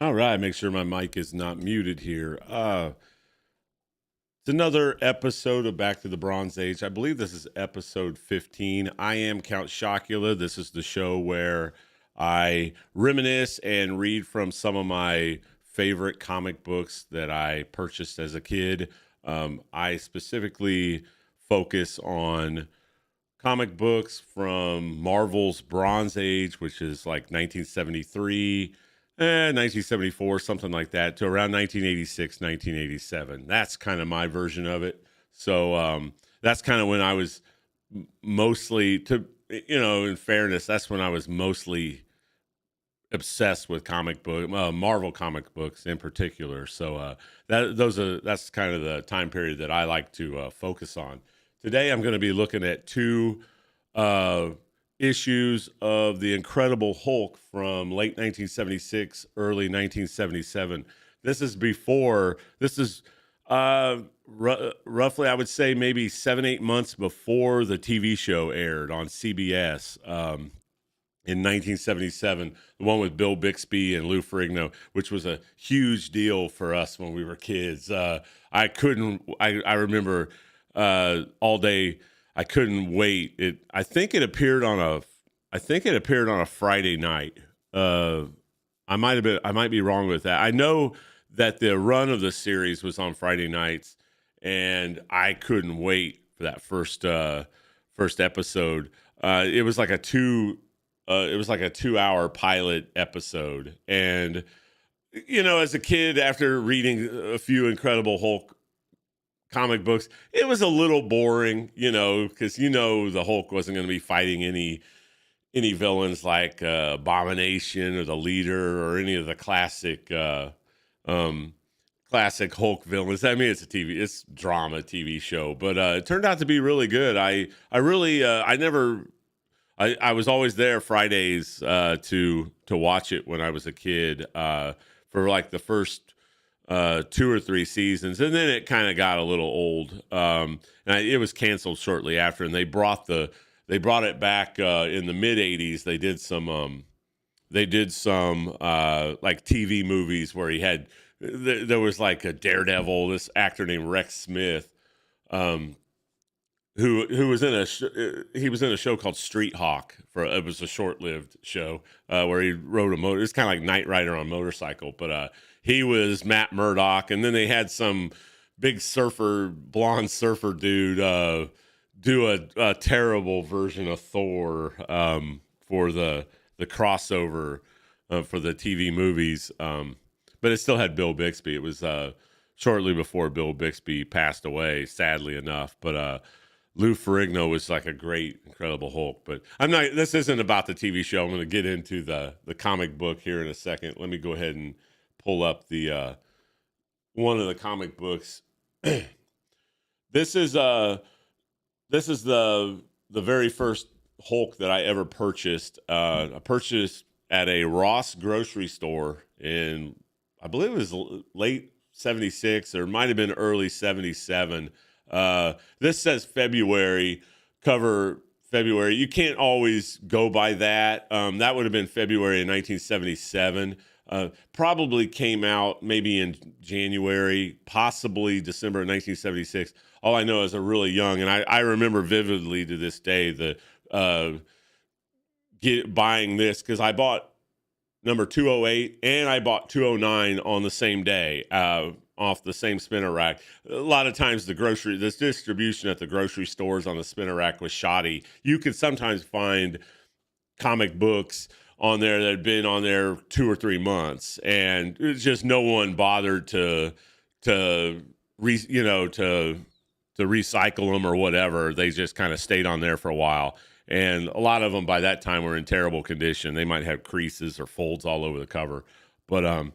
All right, make sure my mic is not muted here. It's another episode of Back to the Bronze Age. I believe this is episode 15. I am Count Chocula. This is the show where I reminisce and read from some of my favorite comic books that I purchased as a kid. I specifically focus on comic books from Marvel's Bronze Age, which is like 1973, 1974, something like that, to around 1986, 1987. That's kind of my version of it. So that's kind of when I was mostly, in fairness, that's when I was mostly obsessed with Marvel comic books in particular. So that's kind of the time period that I like to focus on. Today, I'm going to be looking at two uh, issues of the Incredible Hulk from late 1976, early 1977. This is roughly, I would say, maybe 7-8 months before the TV show aired on CBS. In 1977, the one with Bill Bixby and Lou Ferrigno, which was a huge deal for us when we were kids. I remember all day. I couldn't wait. I think it appeared on a Friday night. I might be wrong with that. I know that the run of the series was on Friday nights, and I couldn't wait for that first episode. It was like a 2-hour pilot episode. And, as a kid, after reading a few Incredible Hulk comic books, it was a little boring, because, the Hulk wasn't going to be fighting any villains like Abomination or the Leader or any of the classic Hulk villains. I mean, it's drama TV show, but it turned out to be really good. I was always there Fridays to watch it when I was a kid for like the first 2 or 3 seasons, and then it kind of got a little old. It was canceled shortly after, and they brought it back in the mid '80s. They did some like TV movies where there was like a Daredevil, this actor named Rex Smith. Who was in he was in a show called Street Hawk. It was a short-lived show where he rode a motor. It's kind of like Knight Rider on a motorcycle, but he was Matt Murdock. And then they had some big blonde surfer dude do a terrible version of Thor for the crossover for the TV movies. But it still had Bill Bixby. It was shortly before Bill Bixby passed away, sadly enough. But Lou Ferrigno was like a great Incredible Hulk, but this isn't about the TV show. I'm going to get into the comic book here in a second. Let me go ahead and pull up the one of the comic books. This is the very first Hulk that I ever purchased. I purchased at a Ross grocery store in, I believe it was late 76 or might have been early 77. This says cover February. You can't always go by that. That would have been February of 1977. Probably came out maybe in January, possibly December of 1976. All I know is I'm really young, and I remember vividly to this day buying this because I bought number 208 and I bought 209 on the same day. Off the same spinner rack. A lot of times this distribution at the grocery stores on the spinner rack was shoddy. You could sometimes find comic books on there that had been on there 2 or 3 months, and it's just no one bothered to recycle them or whatever. They just kind of stayed on there for a while. And a lot of them by that time were in terrible condition. They might have creases or folds all over the cover. But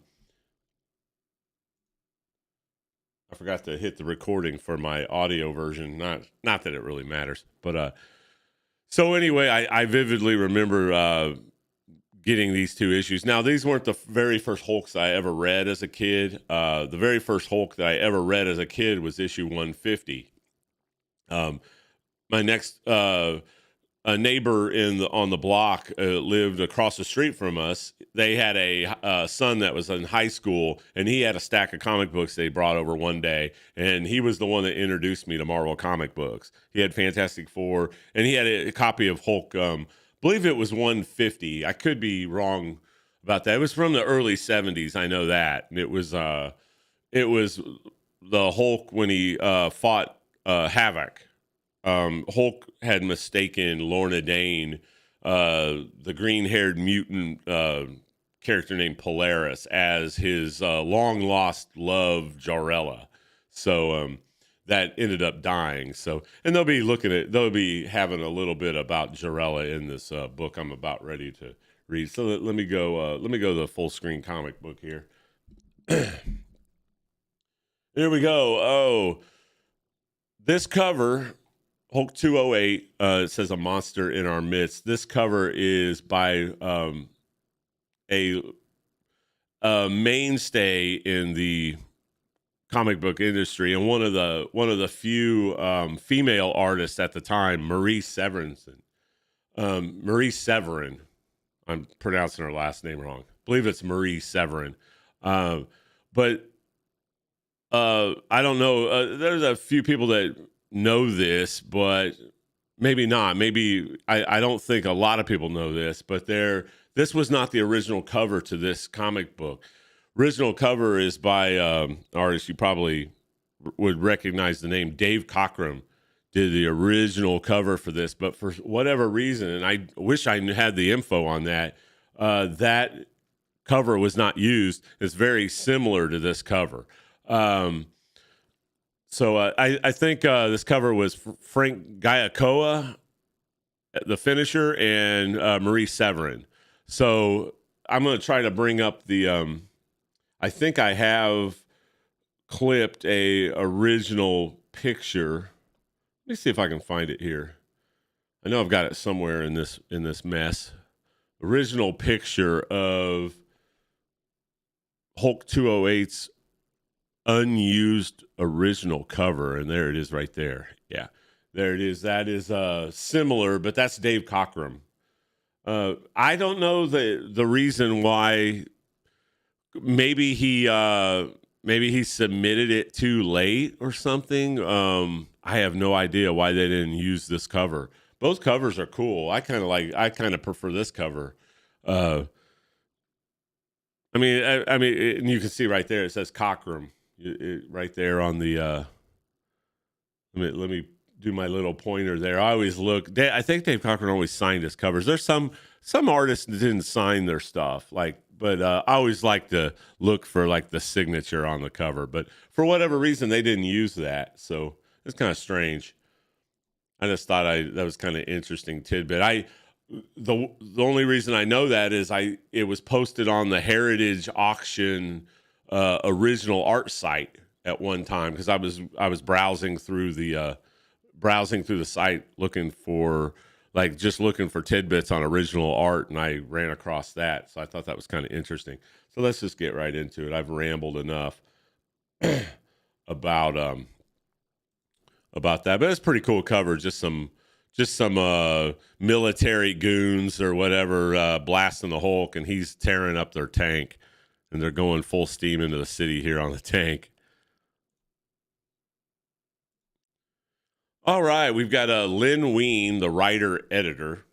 I forgot to hit the recording for my audio version. Not that it really matters, but so anyway, I vividly remember getting these 2 issues. Now, these weren't the very first Hulks I ever read as a kid. The very first Hulk that I ever read as a kid was issue 150. My next a neighbor on the block lived across the street from us. They had a son that was in high school, and he had a stack of comic books they brought over one day, and he was the one that introduced me to Marvel comic books. He had Fantastic Four, and he had a copy of Hulk. I believe it was 150. I could be wrong about that. It was from the early 70s. I know that, and it was the Hulk when he fought Havoc. Hulk had mistaken Lorna Dane, the green-haired mutant character named Polaris, as his long lost love Jarella. So that ended up dying. So, and they'll be having a little bit about Jarella in this book I'm about ready to read. So let me go. Let me go to the full screen comic book here. Here we go. Oh, this cover, Hulk 208, it says a monster in our midst. This cover is by a mainstay in the comic book industry, and one of the few female artists at the time, Marie Severin. Marie Severin. I'm pronouncing her last name wrong. I believe it's Marie Severin. But I don't know. There's a few people that know this, but maybe not. Maybe I don't think a lot of people know this, but this was not the original cover to this comic book. Original cover is by artist you probably would recognize the name. Dave Cockrum did the original cover for this, but for whatever reason, and I wish I had the info on that, that cover was not used. It's very similar to this cover. So I think this cover was Frank Giacoa, the finisher, and Marie Severin. So I'm going to try to bring up the. I think I have clipped a original picture. Let me see if I can find it here. I know I've got it somewhere in this mess. Original picture of Hulk 208's unused original cover, and there it is right there. Yeah, there it is. That is similar, but that's Dave Cockrum. I don't know the reason why. Maybe he submitted it too late or something. I have no idea why they didn't use this cover. Both covers are cool. I kind of prefer this cover. I mean, and you can see right there it says Cockrum. Right there on the let me do my little pointer there. I always look. I think Dave Cockrum always signed his covers. There's some artists that didn't sign their stuff, but I always like to look for like the signature on the cover. But for whatever reason, they didn't use that, so it's kind of strange. I just thought that was kind of interesting tidbit. The only reason I know that is it was posted on the Heritage Auction original art site at one time, because I was browsing through the site looking for tidbits on original art, and I ran across that, so I thought that was kind of interesting. So let's just get right into it. I've rambled enough about that, but it's a pretty cool cover. Just some military goons or whatever blasting the Hulk, and he's tearing up their tank. And they're going full steam into the city here on the tank. All right, we've got Lynn Wein, the writer-editor,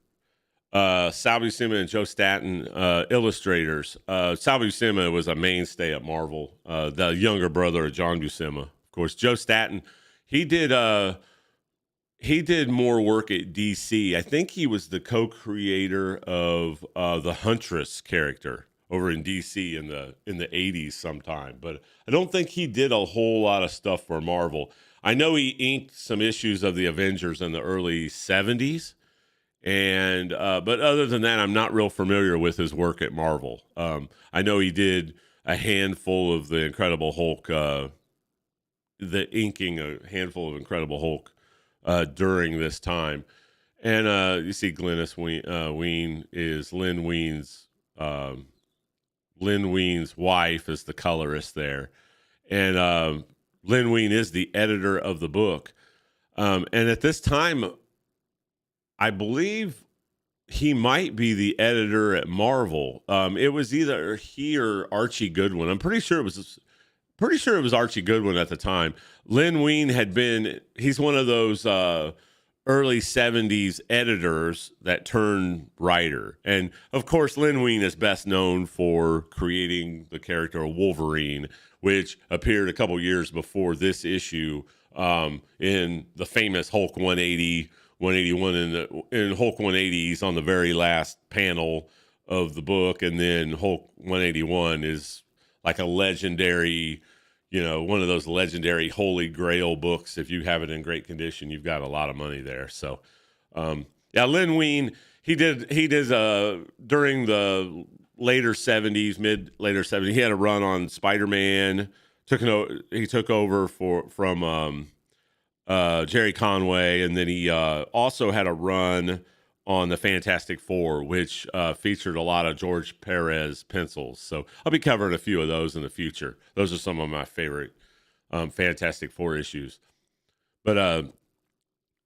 Sal Buscema and Joe Staton, illustrators. Sal Buscema was a mainstay at Marvel, the younger brother of John Buscema. Of course, Joe Staton, he did more work at DC. I think he was the co-creator of the Huntress character over in DC in the 80s sometime, but I don't think he did a whole lot of stuff for Marvel. I know he inked some issues of the Avengers in the early 70s, and but other than that, I'm not real familiar with his work at Marvel. I know he did a handful of the Incredible Hulk, the inking a handful of Incredible Hulk during this time, and you see Glynis Wein is Lynn Wein's wife is the colorist there. And Lynn Wein is the editor of the book. And at this time, I believe he might be the editor at Marvel. It was either he or Archie Goodwin. I'm pretty sure it was Archie Goodwin at the time. Len Wein he's one of those early 70s editors that turned writer. And of course, Len Wein is best known for creating the character of Wolverine, which appeared a couple years before this issue in the famous Hulk 180, 181. In Hulk 180, he's on the very last panel of the book. And then Hulk 181 is like a legendary, one of those legendary Holy Grail books. If you have it in great condition, you've got a lot of money there. So, Len Wein, he did during the later 70s, he had a run on Spider-Man. He took over from Jerry Conway, and then he also had a run on the Fantastic Four, which featured a lot of George Perez pencils. So I'll be covering a few of those in the future. Those are some of my favorite Fantastic Four issues. But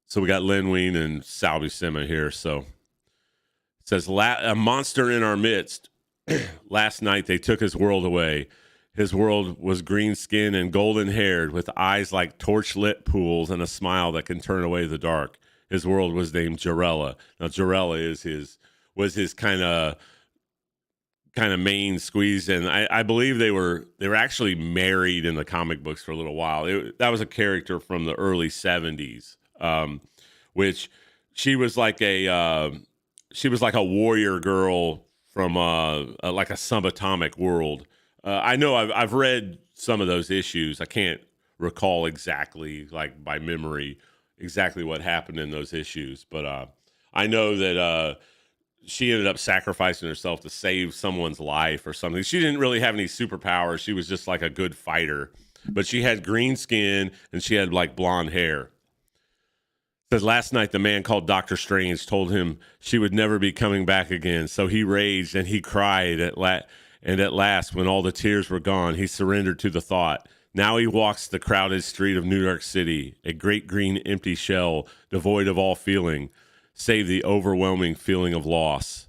so we got Len Wein and Sal Buscema here. So it says, a monster in our midst. Last night they took his world away. His world was green-skinned and golden-haired, with eyes like torch-lit pools and a smile that can turn away the dark. His world was named Jarella. Now, Jarella was his kind of main squeeze, and I believe they were actually married in the comic books for a little while. That was a character from the early 70s, which she was like a warrior girl from like a subatomic world. I know I've read some of those issues. I can't recall exactly, like by memory, exactly what happened in those issues, but I know that she ended up sacrificing herself to save someone's life or something. She didn't really have any superpowers. She was just like a good fighter, but she had green skin and she had like blonde hair. Says last night the man called Dr. Strange told him she would never be coming back again. So he raged and he cried and at last, when all the tears were gone, he surrendered to the thought. Now he walks the crowded street of New York City, a great green empty shell, devoid of all feeling, save the overwhelming feeling of loss.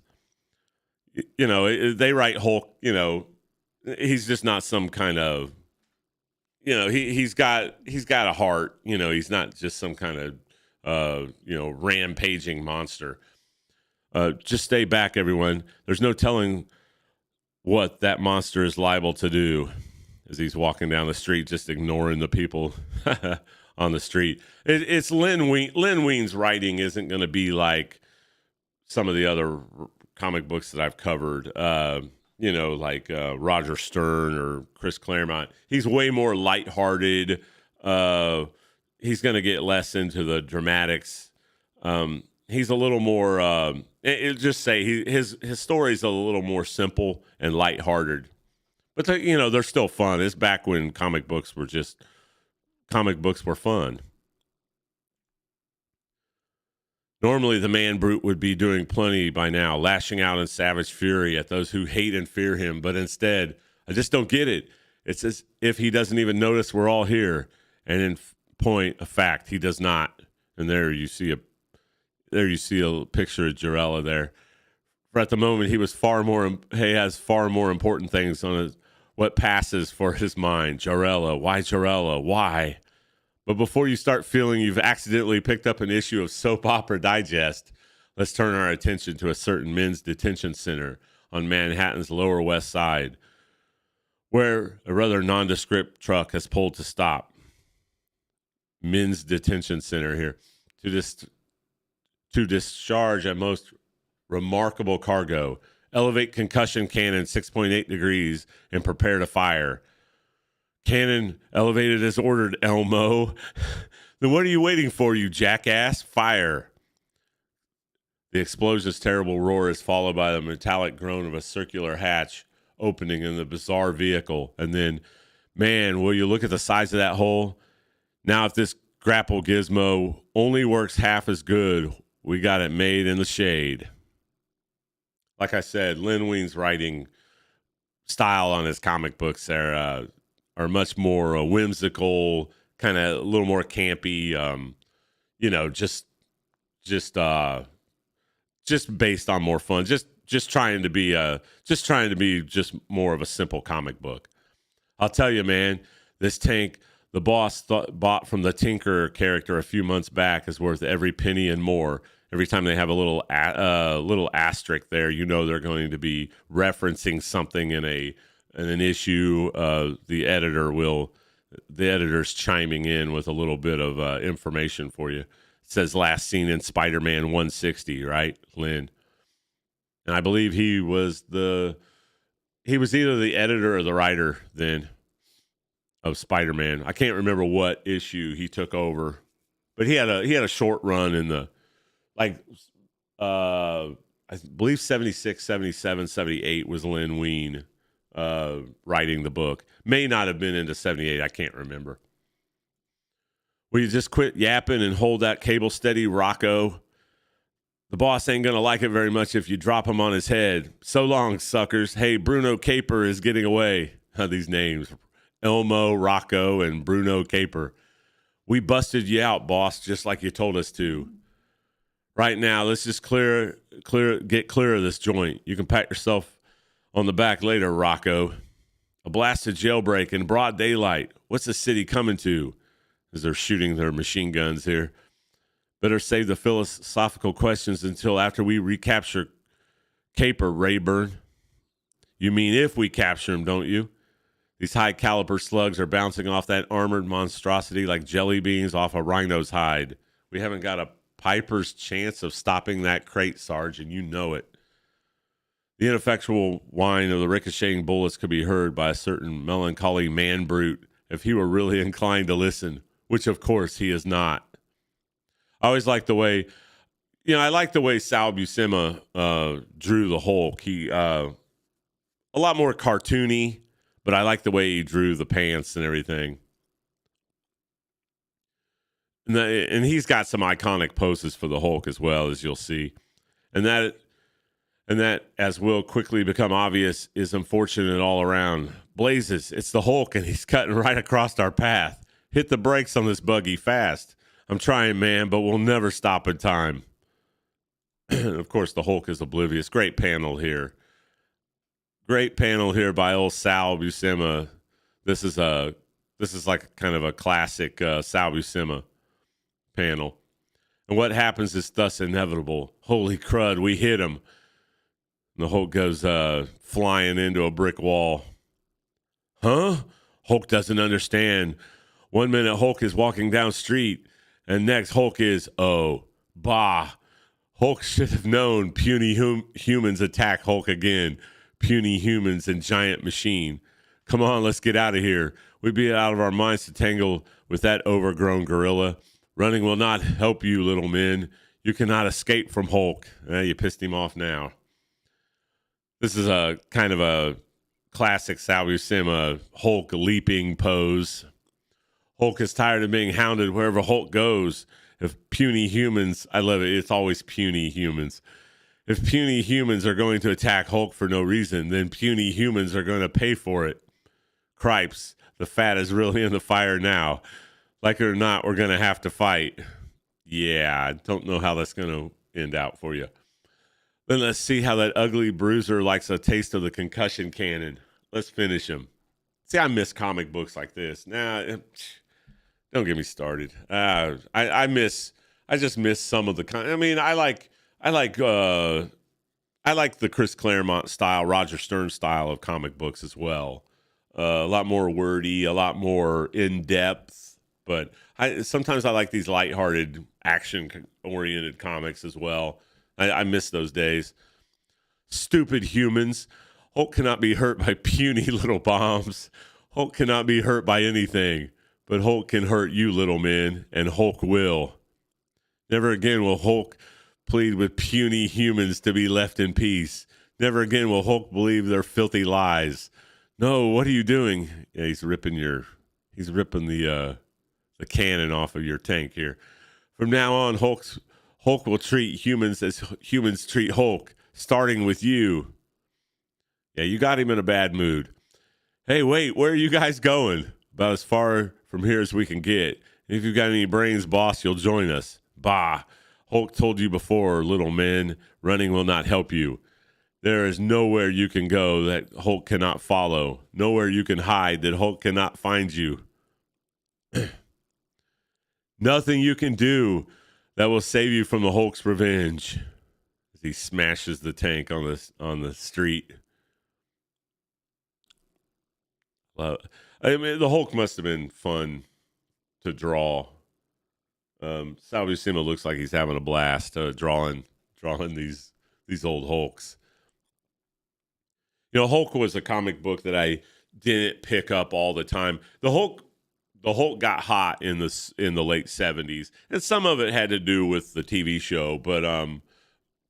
They write Hulk, he's just not some kind of, he's got a heart, he's not just some kind of, rampaging monster. Just stay back, everyone. There's no telling what that monster is liable to do. As he's walking down the street, just ignoring the people on the street. It's Len Wein. Len Wein's writing isn't going to be like some of the other comic books that I've covered, like Roger Stern or Chris Claremont. He's way more lighthearted. He's going to get less into the dramatics. He's a little more, his story's a little more simple and lighthearted. But they're still fun. It's back when comic books were fun. Normally, the man brute would be doing plenty by now, lashing out in savage fury at those who hate and fear him. But instead, I just don't get it. It's as if he doesn't even notice we're all here. And in point of fact, he does not. And there you see a picture of Jarella there. For at the moment, he has far more important things on what passes for his mind. Jarella, why Jarella? Why? But before you start feeling you've accidentally picked up an issue of Soap Opera Digest, let's turn our attention to a certain men's detention center on Manhattan's Lower West Side, where a rather nondescript truck has pulled to stop. Men's detention center here to discharge a most remarkable cargo. Elevate concussion cannon 6.8 degrees and prepare to fire. Cannon elevated as ordered, Elmo. Then what are you waiting for, you jackass? Fire. The explosion's terrible roar is followed by the metallic groan of a circular hatch opening in the bizarre vehicle. And then, man, will you look at the size of that hole? Now, if this grapple gizmo only works half as good, we got it made in the shade. Like I said, Len Wein's writing style on his comic books are much more whimsical, kind of a little more campy. just based on more fun. Just trying to be just more of a simple comic book. I'll tell you, man, this tank the boss bought from the Tinker character a few months back is worth every penny and more. Every time they have a little asterisk there, you know they're going to be referencing something in an issue. The editor's chiming in with a little bit of information for you. It says last seen in Spider-Man 160, right, Lynn? And I believe he was either the editor or the writer then of Spider-Man. I can't remember what issue he took over, but he had a short run in the I believe 76, 77, 78 was Lynn Wein writing the book. May not have been into 78. I can't remember. Will you just quit yapping and hold that cable steady, Rocco? The boss ain't going to like it very much if you drop him on his head. So long, suckers. Hey, Bruno Caper is getting away. These names. Elmo, Rocco, and Bruno Caper. We busted you out, boss, just like you told us to. Right now, let's just get clear of this joint. You can pat yourself on the back later, Rocco. A blasted jailbreak in broad daylight. What's the city coming to? As they're shooting their machine guns here. Better save the philosophical questions until after we recapture Caper, Rayburn. You mean if we capture him, don't you? These high-caliber slugs are bouncing off that armored monstrosity like jelly beans off a rhino's hide. We haven't got a piper's chance of stopping that crate, Sarge, and you know it. The ineffectual whine of the ricocheting bullets could be heard by a certain melancholy man-brute if he were really inclined to listen, which, of course, he is not. I always like the way, I like the way Sal Buscema drew the Hulk. He a lot more cartoony, but I like the way he drew the pants and everything. And he's got some iconic poses for the Hulk as well, as you'll see. And that, as will quickly become obvious, is unfortunate all around. Blazes, it's the Hulk, and he's cutting right across our path. Hit the brakes on this buggy fast. I'm trying, man, but we'll never stop in time. Of course, the Hulk is oblivious. Great panel here. Great panel here by old Sal Buscema. This is like kind of a classic Sal Buscema panel. And what happens is thus inevitable. Holy crud, we hit him. And the Hulk goes flying into a brick wall. Huh? Hulk doesn't understand. 1 minute Hulk is walking down street, and next Hulk is, bah. Hulk should have known puny humans attack Hulk again. Puny humans and giant machine. Come on, let's get out of here. We'd be out of our minds to tangle with that overgrown gorilla. Running will not help you, little men. You cannot escape from Hulk. You pissed him off now. This is a kind of a classic Sal Buscema Hulk leaping pose. Hulk is tired of being hounded wherever Hulk goes. If puny humans, I love it, it's always puny humans. If puny humans are going to attack Hulk for no reason, then puny humans are going to pay for it. Cripes, the fat is really in the fire now. Like it or not, we're going to have to fight. Yeah, I don't know how that's going to end out for you. Then let's see how that ugly bruiser likes a taste of the concussion cannon. Let's finish him. See, I miss comic books like this. Don't get me started. I just miss some of the. I like the Chris Claremont style, Roger Stern style of comic books as well. A lot more wordy, a lot more in depth. But sometimes I like these lighthearted, action-oriented comics as well. I miss those days. Stupid humans. Hulk cannot be hurt by puny little bombs. Hulk cannot be hurt by anything. But Hulk can hurt you, little men, and Hulk will. Never again will Hulk plead with puny humans to be left in peace. Never again will Hulk believe their filthy lies. No, what are you doing? Yeah, he's ripping the cannon off of your tank here. From now on, Hulk will treat humans as humans treat Hulk, starting with you. Yeah, you got him in a bad mood. Hey, wait, where are you guys going? About as far from here as we can get. If you've got any brains, boss, you'll join us. Bah. Hulk told you before, little men, running will not help you. There is nowhere you can go that Hulk cannot follow. Nowhere you can hide that Hulk cannot find you. Nothing you can do that will save you from the Hulk's revenge. As he smashes the tank on the street. I mean, the Hulk must have been fun to draw. Sal Buscema looks like he's having a blast drawing these old Hulks. You know, Hulk was a comic book that I didn't pick up all the time. The Hulk got hot in the late 70s, and some of it had to do with the TV show, but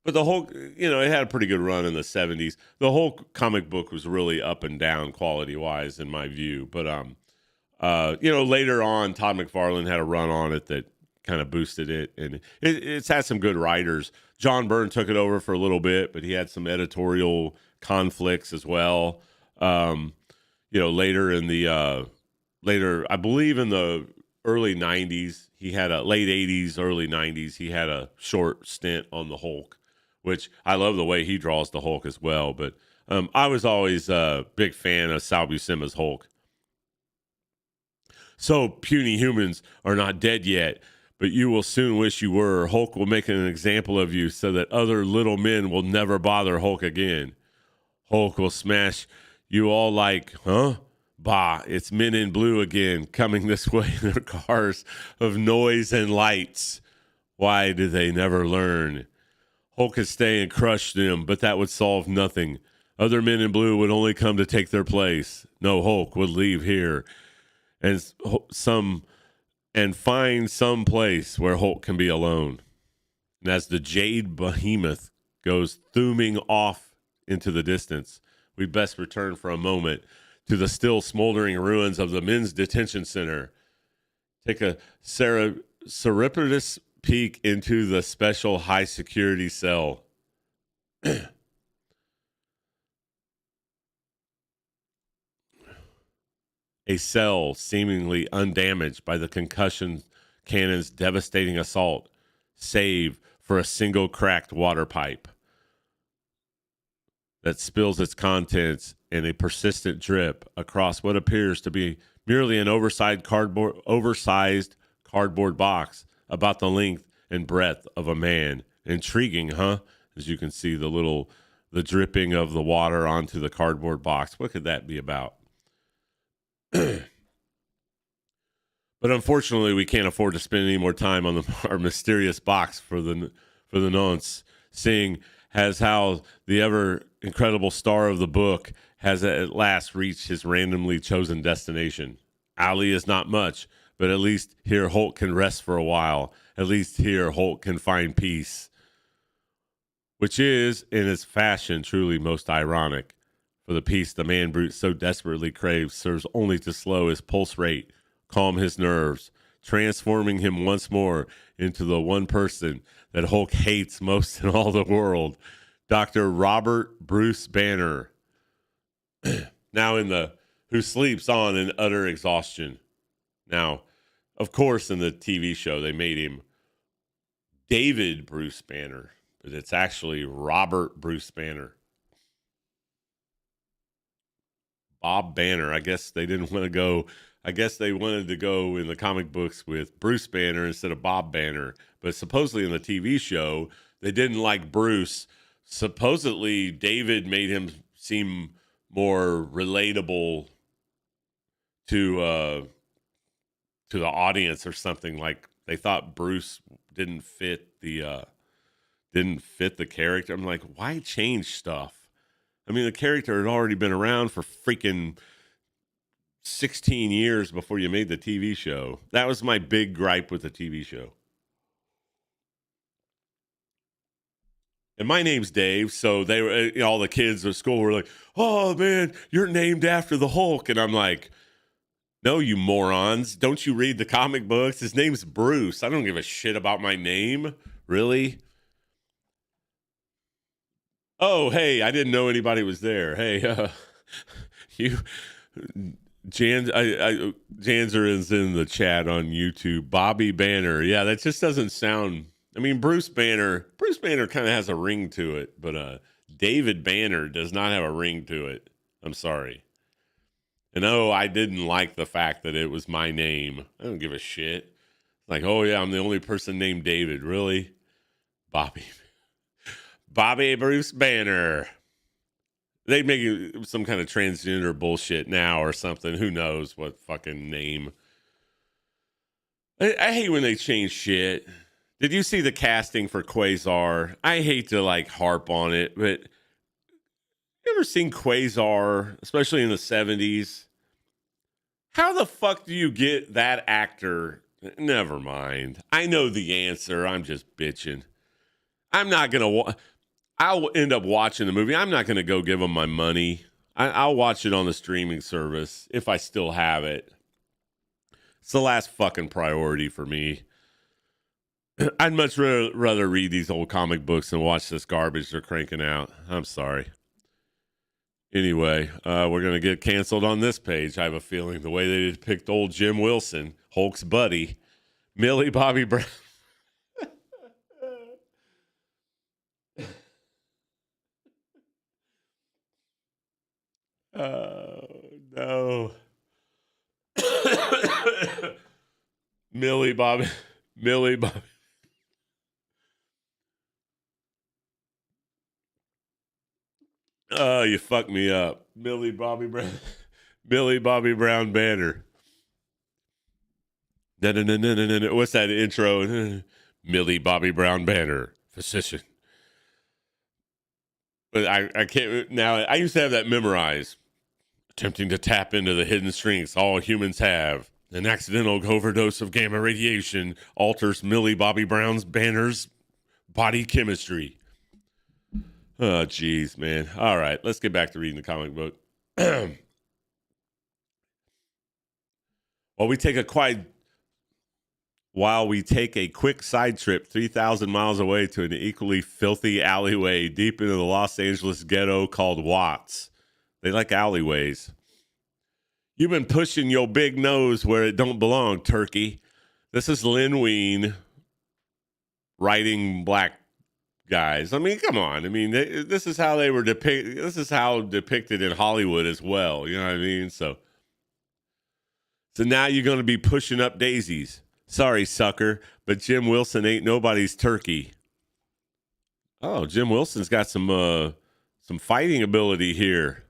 the Hulk, you know, it had a pretty good run in the 70s. The Hulk comic book was really up and down quality wise in my view, but you know, later on Todd McFarlane had a run on it that kind of boosted it, and it's had some good writers. John Byrne took it over for a little bit, but he had some editorial conflicts as well. You know, later I believe in the early 90s, he had a late 80s, early 90s, he had a short stint on the Hulk, which I love the way he draws the Hulk as well. But I was always a big fan of Sal Buscema's Hulk. So puny humans are not dead yet, but you will soon wish you were. Hulk will make an example of you so that other little men will never bother Hulk again. Hulk will smash you all like, huh? Bah, it's men in blue again, coming this way in their cars of noise and lights. Why do they never learn? Hulk could stay and crush them, but that would solve nothing. Other men in blue would only come to take their place. No, Hulk would leave here and find some place where Hulk can be alone. And as the Jade Behemoth goes thooming off into the distance, we best return for a moment to the still smoldering ruins of the men's detention center. Take a surreptitious peek into the special high security cell. A cell seemingly undamaged by the concussion cannon's devastating assault, save for a single cracked water pipe that spills its contents in a persistent drip across what appears to be merely an oversized cardboard box about the length and breadth of a man. Intriguing, huh? As you can see the dripping of the water onto the cardboard box. What could that be about? But unfortunately, we can't afford to spend any more time on our mysterious box for the nonce, seeing as how the ever incredible star of the book has at last reached his randomly chosen destination. Ali is not much, but at least here Hulk can rest for a while. At least here Hulk can find peace, which is, in its fashion, truly most ironic. For the peace the man brute so desperately craves serves only to slow his pulse rate, calm his nerves, transforming him once more into the one person that Hulk hates most in all the world, Dr. Robert Bruce Banner, now who sleeps on in utter exhaustion. Now, of course, in the TV show, they made him David Bruce Banner, but it's actually Robert Bruce Banner. Bob Banner. I guess they didn't want to go. I guess they wanted to go in the comic books with Bruce Banner instead of Bob Banner. But supposedly in the TV show, they didn't like Bruce. Supposedly, David made him seem more relatable to the audience or something. Like they thought Bruce didn't fit the character. I'm like, why change stuff? I mean, the character had already been around for freaking 16 years before you made the TV show. That was my big gripe with the TV show. And my name's Dave, so they were, all the kids at school were like, "Oh man, you're named after the Hulk," and I'm like, "No, you morons! Don't you read the comic books? His name's Bruce. I don't give a shit about my name, really." Oh, hey, I didn't know anybody was there. Hey, you, Janzer is in the chat on YouTube. Bobby Banner. Yeah, that just doesn't sound I mean, Bruce Banner kind of has a ring to it, but David Banner does not have a ring to it. I'm sorry. And I didn't like the fact that it was my name. I don't give a shit. Like, oh yeah, I'm the only person named David. Really? Bobby Bruce Banner. They'd make it some kind of transgender bullshit now or something. Who knows what fucking name. I hate when they change shit. Did you see the casting for Quasar? I hate to like harp on it, but you ever seen Quasar, especially in the 70s? How the fuck do you get that actor? Never mind. I know the answer. I'm just bitching. I'm not going to I'll end up watching the movie. I'm not going to go give them my money. I'll watch it on the streaming service if I still have it. It's the last fucking priority for me. I'd much rather read these old comic books than watch this garbage they're cranking out. I'm sorry. Anyway, we're going to get canceled on this page. I have a feeling the way they depict old Jim Wilson, Hulk's buddy, Millie Bobby Brown. Oh, no. Millie Bobby. Oh, you fucked me up. Millie Bobby Brown Banner. No. What's that intro? Millie Bobby Brown Banner, physician. But I can't now. I used to have that memorized. Attempting to tap into the hidden strengths all humans have. An accidental overdose of gamma radiation alters Millie Bobby Brown's Banner's body chemistry. Oh, geez, man. All right, let's get back to reading the comic book. While we take a quick side trip 3,000 miles away to an equally filthy alleyway deep into the Los Angeles ghetto called Watts. They like alleyways. You've been pushing your big nose where it don't belong, turkey. This is Lin Wein writing black guys. I mean, come on. I mean, this is how they were depicted. This is how depicted in Hollywood as well. You know what I mean? So now you're going to be pushing up daisies. Sorry, sucker, but Jim Wilson ain't nobody's turkey. Oh, Jim Wilson's got some fighting ability here.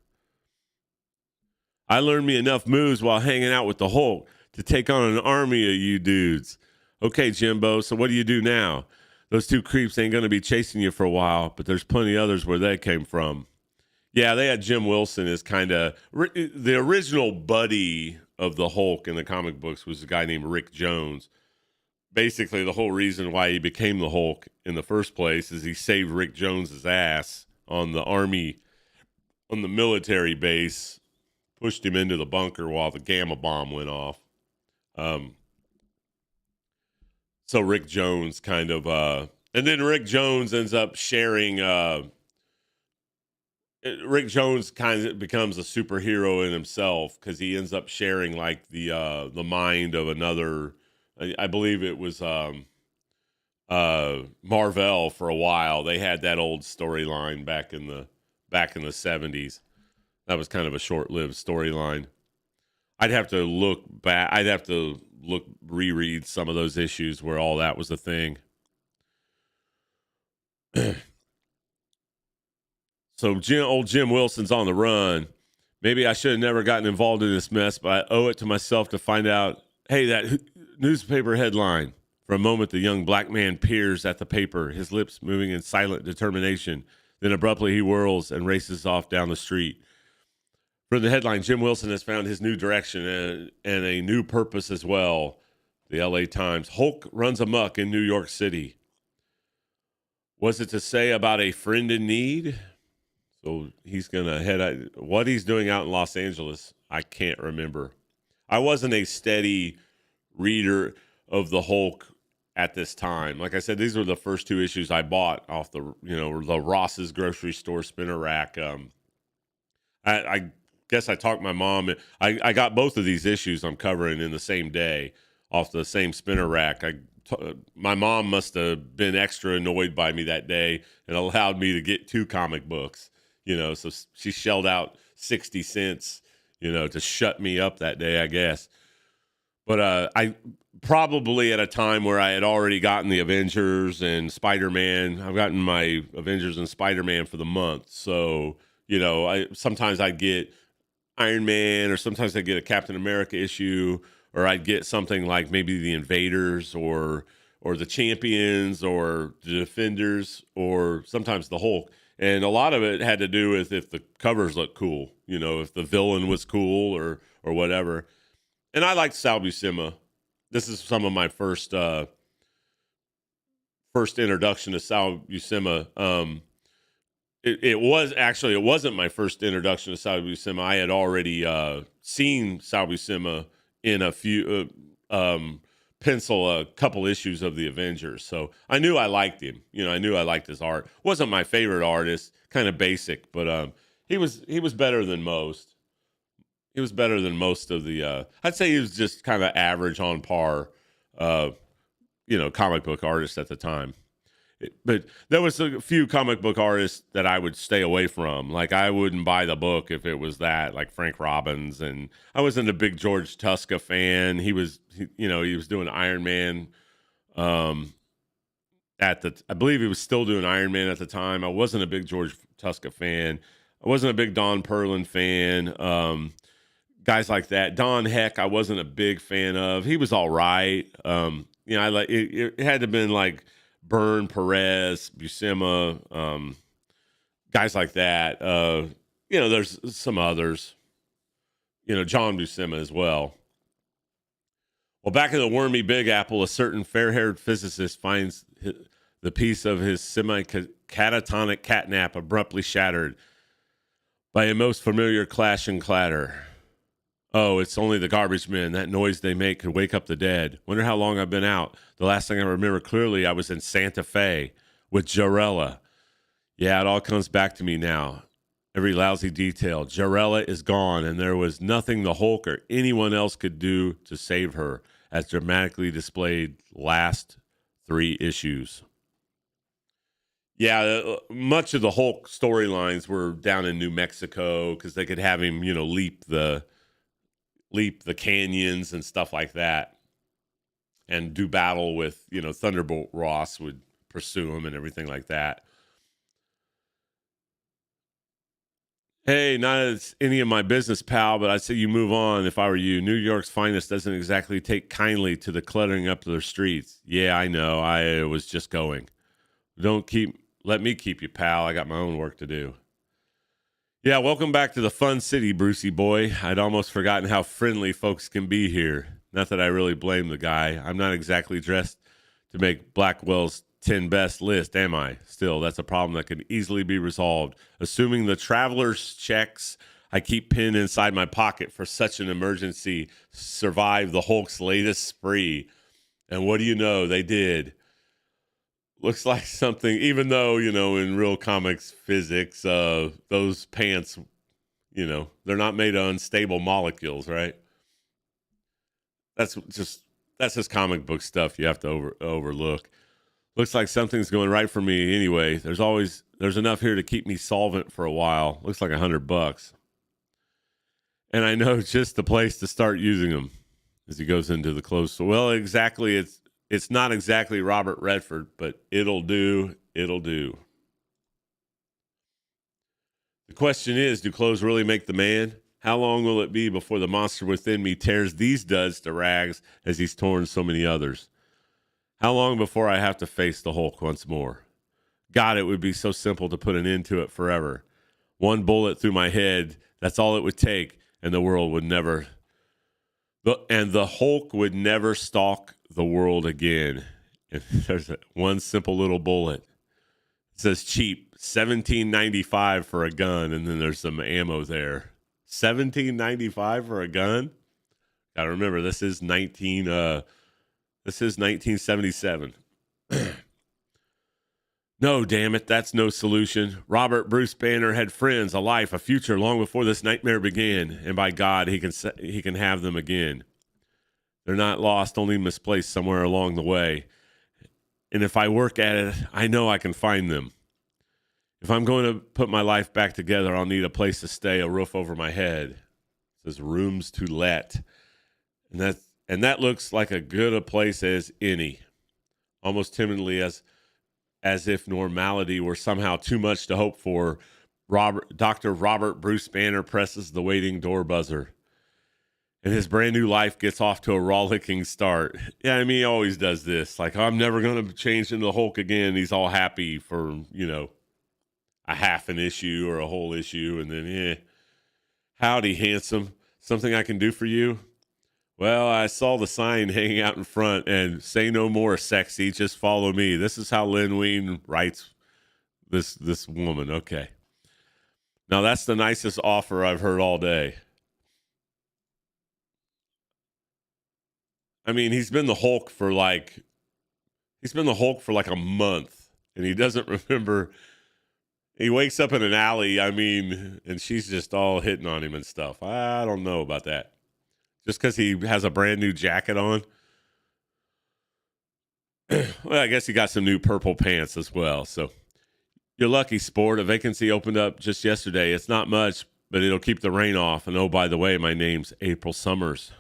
I learned me enough moves while hanging out with the Hulk to take on an army of you dudes. Okay, Jimbo, so what do you do now? Those two creeps ain't going to be chasing you for a while, but there's plenty others where they came from. Yeah, they had Jim Wilson as kind of the original buddy of the Hulk in the comic books was a guy named Rick Jones. Basically, the whole reason why he became the Hulk in the first place is he saved Rick Jones's ass on the military base, pushed him into the bunker while the gamma bomb went off. So Rick Jones kind of, and then Rick Jones ends up sharing, Rick Jones kind of becomes a superhero in himself because he ends up sharing like the mind of another, I believe it was Marvel for a while. They had that old storyline back in the 70s. That was kind of a short-lived storyline. I'd have to look back. Reread some of those issues where all that was a thing. So old Jim Wilson's on the run. Maybe I should have never gotten involved in this mess, but I owe it to myself to find out, hey, that newspaper headline. For a moment, the young black man peers at the paper, his lips moving in silent determination. Then abruptly he whirls and races off down the street. For the headline, Jim Wilson has found his new direction and a new purpose as well. The LA Times. Hulk runs amok in New York City. Was it to say about a friend in need? So he's going to head out. What he's doing out in Los Angeles, I can't remember. I wasn't a steady reader of the Hulk at this time. Like I said, these were the first two issues I bought off the Ross's grocery store spinner rack. I guess I talked my mom. I got both of these issues I'm covering in the same day off the same spinner rack. I my mom must have been extra annoyed by me that day and allowed me to get 2 comic books, so she shelled out 60 cents, to shut me up that day, I guess. But I probably at a time where I had already gotten the Avengers and Spider-Man. I've gotten my Avengers and Spider-Man for the month. So, sometimes I'd get Iron Man, or sometimes I'd get a Captain America issue, or I'd get something like maybe the Invaders or the Champions or the Defenders, or sometimes the Hulk. And a lot of it had to do with if the covers looked cool, if the villain was cool or whatever. And I liked Sal Buscema. This is some of my first introduction to Sal Buscema. It wasn't my first introduction to Sal Buscema. I had already seen Sal Buscema in a few pencil a couple issues of the Avengers, so I knew I liked him. I knew I liked his art. Wasn't my favorite artist, kind of basic, but he was better than most. He was better than most of the. I'd say he was just kind of average on par, comic book artists at the time. But there was a few comic book artists that I would stay away from. Like, I wouldn't buy the book if it was that, like Frank Robbins, and I wasn't a big George Tuska fan. He was doing Iron Man. I believe he was still doing Iron Man at the time. I wasn't a big George Tuska fan. I wasn't a big Don Perlin fan. Guys like that. Don Heck, I wasn't a big fan of. He was all right. I like it had to have been like Byrne, Perez, Buscema, guys like that. There's some others. John Buscema as well. Well, back in the wormy Big Apple, a certain fair-haired physicist finds the piece of his semi-catatonic catnap abruptly shattered by a most familiar clash and clatter. Oh, it's only the garbage men. That noise they make could wake up the dead. Wonder how long I've been out. The last thing I remember clearly, I was in Santa Fe with Jarella. Yeah, it all comes back to me now. Every lousy detail. Jarella is gone, and there was nothing the Hulk or anyone else could do to save her, as dramatically displayed last 3 issues. Yeah, much of the Hulk storylines were down in New Mexico because they could have him, leap the canyons and stuff like that, and do battle with, Thunderbolt Ross would pursue him and everything like that. Hey, not as any of my business, pal, but I'd say you move on if I were you. New York's finest doesn't exactly take kindly to the cluttering up their streets. Yeah, I know. I was just going. Let me keep you, pal. I got my own work to do. Yeah, welcome back to the fun city, Brucey boy. I'd almost forgotten how friendly folks can be here. Not that I really blame the guy. I'm not exactly dressed to make Blackwell's 10 best list, am I? Still, that's a problem that can easily be resolved. Assuming the traveler's checks I keep pinned inside my pocket for such an emergency survived the Hulk's latest spree. And what do you know? They did. Looks like something, even though, in real comics physics, those pants, they're not made of unstable molecules, right? That's just comic book stuff you have to overlook. Looks like something's going right for me anyway. There's enough here to keep me solvent for a while. Looks like $100. And I know just the place to start using them as he goes into the clothes. Well, exactly, it's not exactly Robert Redford, but it'll do. It'll do. The question is, do clothes really make the man? How long will it be before the monster within me tears these duds to rags as he's torn so many others? How long before I have to face the Hulk once more? God, it would be so simple to put an end to it forever. One bullet through my head, that's all it would take, and the world would never... And the Hulk would never stalk the world again. There's one simple little bullet. It says cheap, $17.95 for a gun, and then there's some ammo there. $17.95 for a gun? Gotta remember, this is 1977. No, damn it, that's no solution. Robert Bruce Banner had friends, a life, a future long before this nightmare began, and by God, he can have them again. They're not lost, only misplaced somewhere along the way. And if I work at it, I know I can find them. If I'm going to put my life back together, I'll need a place to stay, a roof over my head. It says rooms to let. And that looks like a good a place as any. Almost timidly as if normality were somehow too much to hope for, Dr. Robert Bruce Banner presses the waiting door buzzer. And his brand new life gets off to a rollicking start. Yeah, I mean, he always does this. Like, I'm never going to change into the Hulk again. He's all happy for, a half an issue or a whole issue. And then, howdy, handsome. Something I can do for you? Well, I saw the sign hanging out in front and say no more, sexy. Just follow me. This is how Lynn Wein writes this woman. Okay. Now, that's the nicest offer I've heard all day. I mean, he's been the Hulk for like a month, and he doesn't remember. He wakes up in an alley, and she's just all hitting on him and stuff. I don't know about that. Just because he has a brand new jacket on. Well, I guess he got some new purple pants as well. So you're lucky, sport. A vacancy opened up just yesterday. It's not much, but it'll keep the rain off. And oh, by the way, my name's April Summers.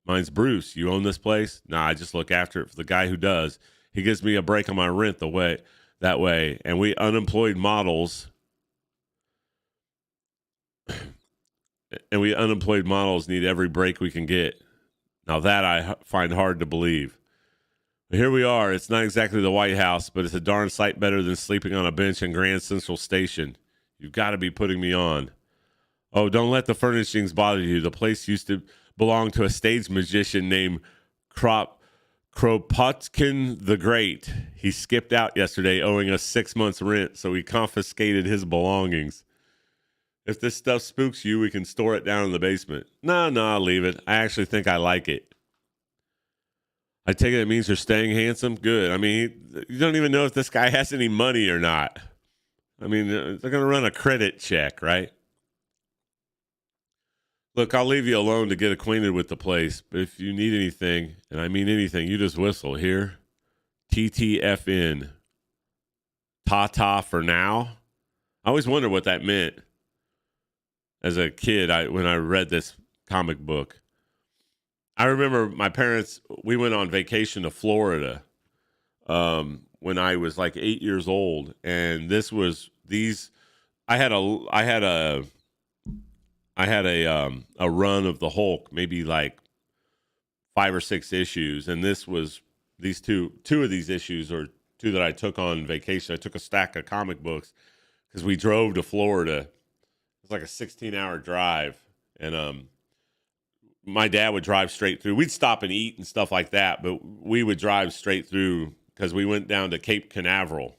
Mine's Bruce. You own this place? Nah, I just look after it for the guy who does. He gives me a break on my rent that way. And we unemployed models need every break we can get. Now that I find hard to believe. But here we are. It's not exactly the White House, but it's a darn sight better than sleeping on a bench in Grand Central Station. You've got to be putting me on. Oh, don't let the furnishings bother you. The place used to belonged to a stage magician named Kropotkin the Great. He skipped out yesterday owing us 6 months' rent, so we confiscated his belongings. If this stuff spooks you, we can store it down in the basement. No, I'll leave it. I actually think I like it. I take it means you're staying handsome? Good. I mean, you don't even know if this guy has any money or not. I mean, they're going to run a credit check, right? Look, I'll leave you alone to get acquainted with the place, but if you need anything, and I mean anything, you just whistle. Here, TTFN. Ta-ta for now. I always wondered what that meant as a kid when I read this comic book. I remember my parents, we went on vacation to Florida when I was like 8 years old, and I had a run of the Hulk, maybe like 5 or 6 issues, and this was these two of these issues, or two that I took on vacation. I took a stack of comic books because we drove to Florida. It was like a 16-hour drive, and my dad would drive straight through. We'd stop and eat and stuff like that, but we would drive straight through because we went down to Cape Canaveral,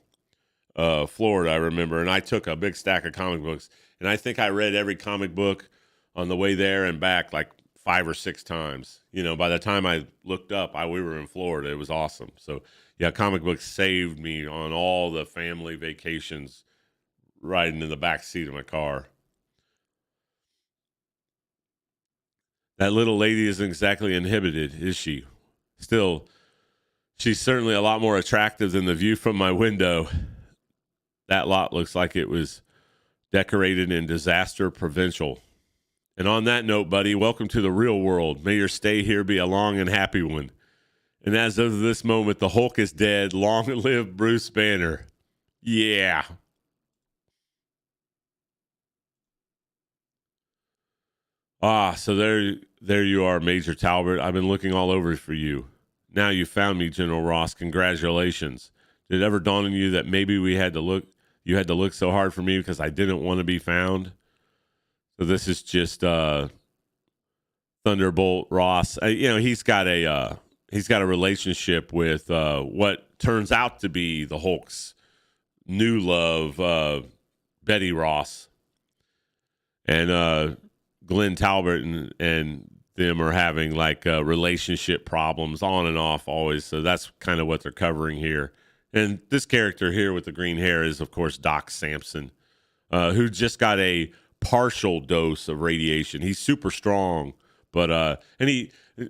Florida, I remember, and I took a big stack of comic books. And I think I read every comic book on the way there and back like 5 or 6 times. By the time I looked up, we were in Florida. It was awesome. So, yeah, comic books saved me on all the family vacations riding in the back seat of my car. That little lady isn't exactly inhibited, is she? Still, she's certainly a lot more attractive than the view from my window. That lot looks like it was decorated in disaster provincial. And on that note, buddy, welcome to the real world. May your stay here be a long and happy one. And as of this moment, the Hulk is dead. Long live Bruce Banner. Yeah. So there you are, Major Talbot. I've been looking all over for you. Now you found me, General Ross. Congratulations. Did it ever dawn on you that maybe you had to look so hard for me because I didn't want to be found? So this is just Thunderbolt Ross. He's got a relationship with what turns out to be the Hulk's new love, Betty Ross, and Glenn Talbot and them are having like relationship problems on and off always. So that's kind of what they're covering here. And this character here with the green hair is, of course, Doc Samson, who just got a partial dose of radiation. He's super strong, but and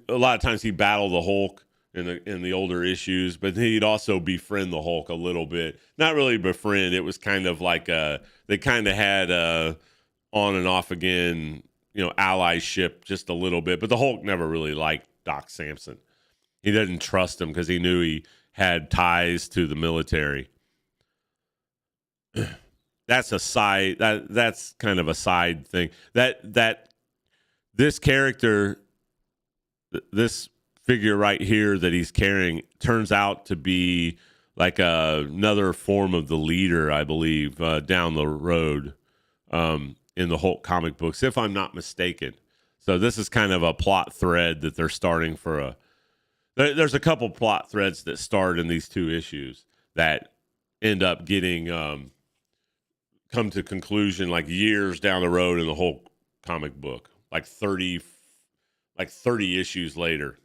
a lot of times he battled the Hulk in the older issues, but he'd also befriend the Hulk a little bit. Not really befriend. It was kind of like they kind of had on and off again, allyship just a little bit. But the Hulk never really liked Doc Samson. He didn't trust him because he knew he had ties to the military. That's a side. That's kind of a side thing. That this character, this figure right here that he's carrying, turns out to be like another form of the leader, I believe, down the road in the Hulk comic books, if I'm not mistaken. So this is kind of a plot thread that they're starting for there's a couple plot threads that start in these two issues that end up getting come to conclusion like years down the road in the Hulk comic book, like 30 issues later.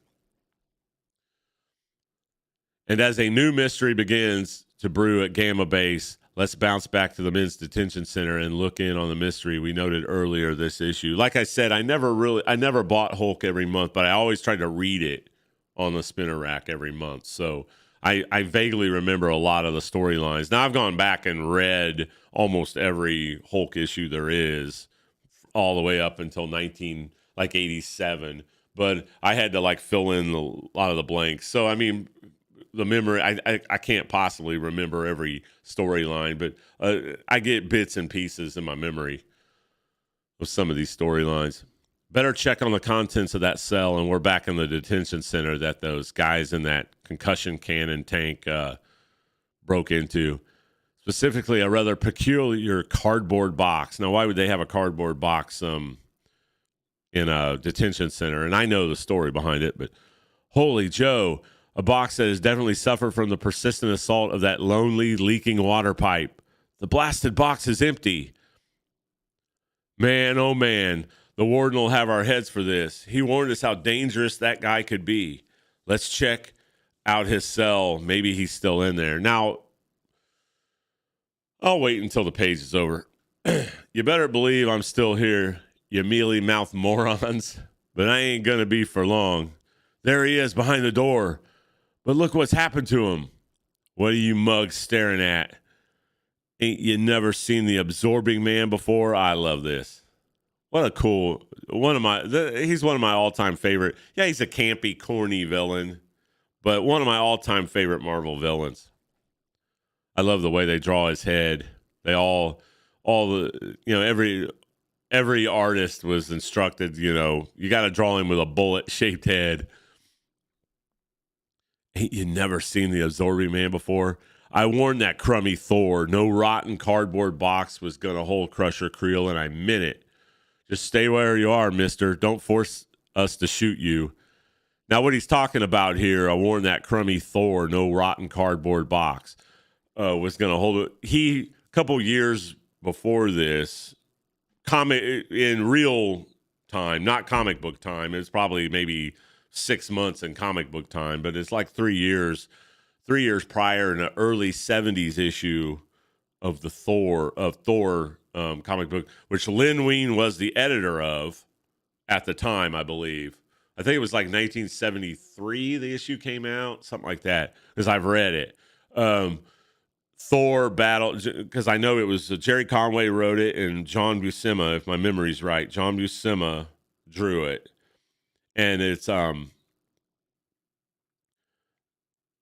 And as a new mystery begins to brew at Gamma Base, let's bounce back to the men's detention center and look in on the mystery we noted earlier this issue. Like I said, I never bought Hulk every month, but I always tried to read it on the spinner rack every month. So I vaguely remember a lot of the storylines. Now I've gone back and read almost every Hulk issue there is, all the way up until 87. But I had to fill in a lot of the blanks. So I mean, the memory, I can't possibly remember every storyline, but I get bits and pieces in my memory of some of these storylines. Better check on the contents of that cell, and we're back in the detention center that those guys in that concussion cannon tank broke into. Specifically, a rather peculiar cardboard box. Now, why would they have a cardboard box in a detention center? And I know the story behind it, but holy Joe, a box that has definitely suffered from the persistent assault of that lonely, leaking water pipe. The blasted box is empty. Man, oh man, the warden will have our heads for this. He warned us how dangerous that guy could be. Let's check out his cell. Maybe he's still in there. Now, I'll wait until the page is over. You better believe I'm still here, you mealy-mouthed morons. But I ain't going to be for long. There he is behind the door. But look what's happened to him. What are you mugs staring at? Ain't you never seen the Absorbing Man before? I love this. What a cool, he's one of my all-time favorite. Yeah, he's a campy, corny villain, but one of my all-time favorite Marvel villains. I love the way they draw his head. They every artist was instructed, you got to draw him with a bullet-shaped head. Ain't you never seen the Absorbing Man before? I warned that crummy Thor no rotten cardboard box was going to hold Crusher Creel, and I meant it. Just stay where you are, mister. Don't force us to shoot you. Now, what he's talking about here, I warned that crummy Thor no rotten cardboard box was going to hold it. A couple years before this, in real time, not comic book time, it's probably maybe 6 months in comic book time, but it's like 3 years. 3 years prior, in an early 70s issue of Thor comic book, which Lin Wein was the editor of at the time, I believe. I think it was like 1973 the issue came out, something like that, because I've read it. Thor battle, because I know it was Jerry Conway wrote it and John Buscema, if my memory's right. John Buscema drew it. And it's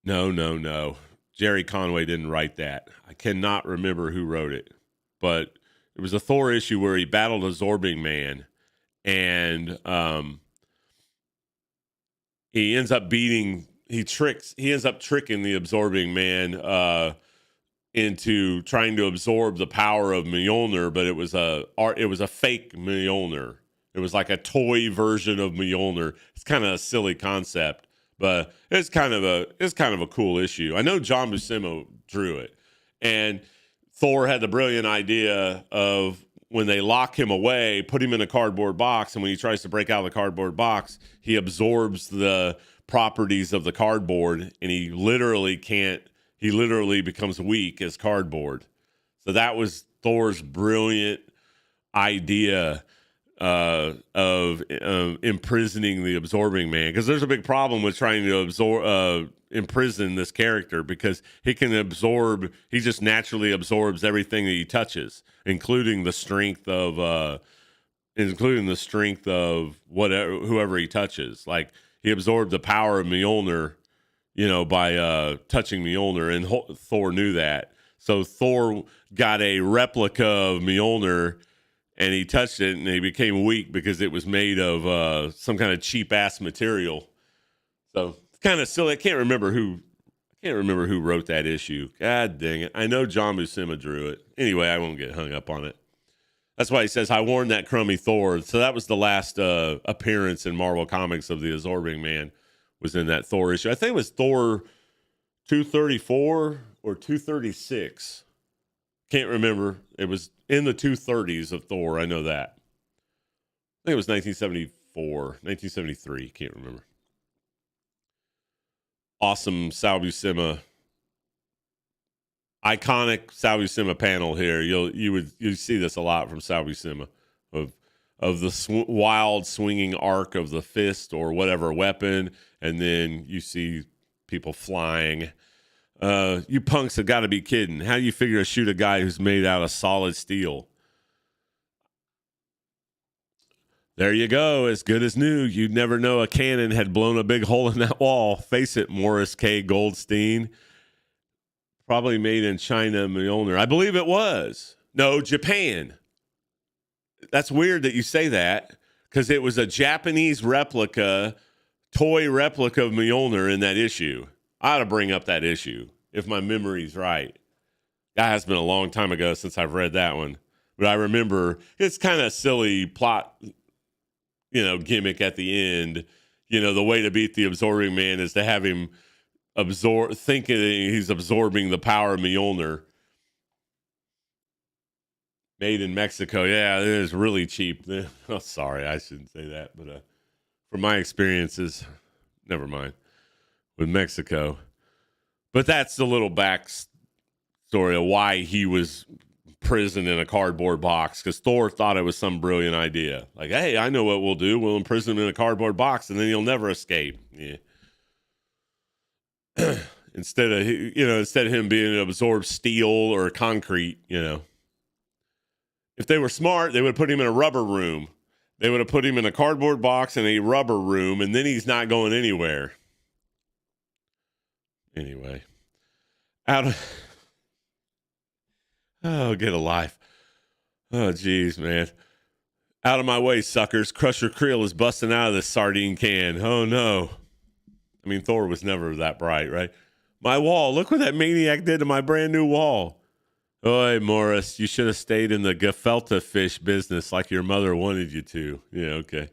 No. Jerry Conway didn't write that. I cannot remember who wrote it, but it was a Thor issue where he battled a Absorbing Man, and he ends up tricking the Absorbing Man into trying to absorb the power of Mjolnir, but it was a fake Mjolnir. It was like a toy version of Mjolnir. It's kind of a silly concept, but it's kind of a cool issue. I know John Buscema drew it, and Thor had the brilliant idea of when they lock him away, put him in a cardboard box, and when he tries to break out of the cardboard box, he absorbs the properties of the cardboard, and he literally becomes weak as cardboard. So that was Thor's brilliant idea of imprisoning the absorbing man, because there's a big problem with trying to imprison this character, because he just naturally absorbs everything that he touches, including the strength of whatever whoever he touches. Like, he absorbed the power of Mjolnir, by touching Mjolnir, and Thor knew that. So Thor got a replica of Mjolnir, and he touched it, and he became weak because it was made of some kind of cheap ass material. So it's kind of silly. I can't remember who wrote that issue. God dang it! I know John Buscema drew it. Anyway, I won't get hung up on it. That's why he says, "I warned that crummy Thor." So that was the last appearance in Marvel Comics of the Absorbing Man. Was in that Thor issue. I think it was Thor 234 or 236. Can't remember. It was in the 230s of Thor. I know that. I think it was 1974, 1973. Can't remember. Awesome Sal Buscema. Iconic Sal Buscema panel here. You see this a lot from Sal Buscema of the wild swinging arc of the fist or whatever weapon, and then you see people flying. You punks have got to be kidding. How do you figure to shoot a guy who's made out of solid steel? There you go. As good as new. You'd never know a cannon had blown a big hole in that wall. Face it, Morris K. Goldstein. Probably made in China, Mjolnir. I believe it was. No, Japan. That's weird that you say that, because it was a Japanese toy replica of Mjolnir in that issue. I ought to bring up that issue if my memory's right. That has been a long time ago since I've read that one. But I remember it's kind of silly plot, gimmick at the end. The way to beat the Absorbing Man is to have him thinking he's absorbing the power of Mjolnir. Made in Mexico. Yeah, it is really cheap. Oh, sorry, I shouldn't say that. But from my experiences, never mind, with Mexico. But that's the little backstory of why he was imprisoned in a cardboard box, because Thor thought it was some brilliant idea. Like, hey, I know what we'll do. We'll imprison him in a cardboard box, and then he'll never escape. Yeah. Instead of him being able to absorb steel or concrete, If they were smart, they would put him in a rubber room. They would have put him in a cardboard box in a rubber room, and then he's not going anywhere. Anyway. Get a life. Oh, geez, man. Out of my way, suckers. Crusher Creel is busting out of this sardine can. Oh, no. I mean, Thor was never that bright, right? My wall. Look what that maniac did to my brand new wall. Oi, Morris, you should have stayed in the gefilte fish business like your mother wanted you to. Yeah, okay.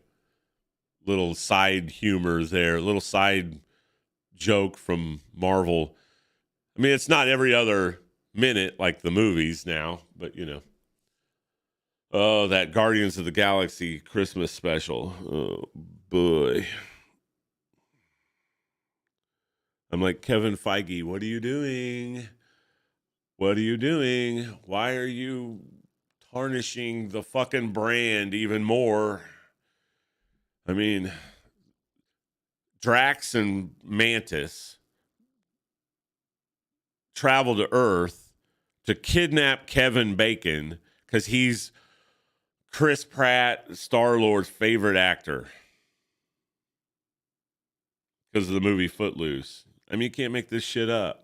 Little side humor there, little side joke from Marvel. I mean, it's not every other minute like the movies now, but Oh, that Guardians of the Galaxy Christmas special. Oh, boy. I'm like, Kevin Feige, what are you doing? What are you doing? Why are you tarnishing the fucking brand even more? I mean, Drax and Mantis travel to Earth to kidnap Kevin Bacon because he's Chris Pratt, Star-Lord's favorite actor, because of the movie Footloose. I mean, you can't make this shit up.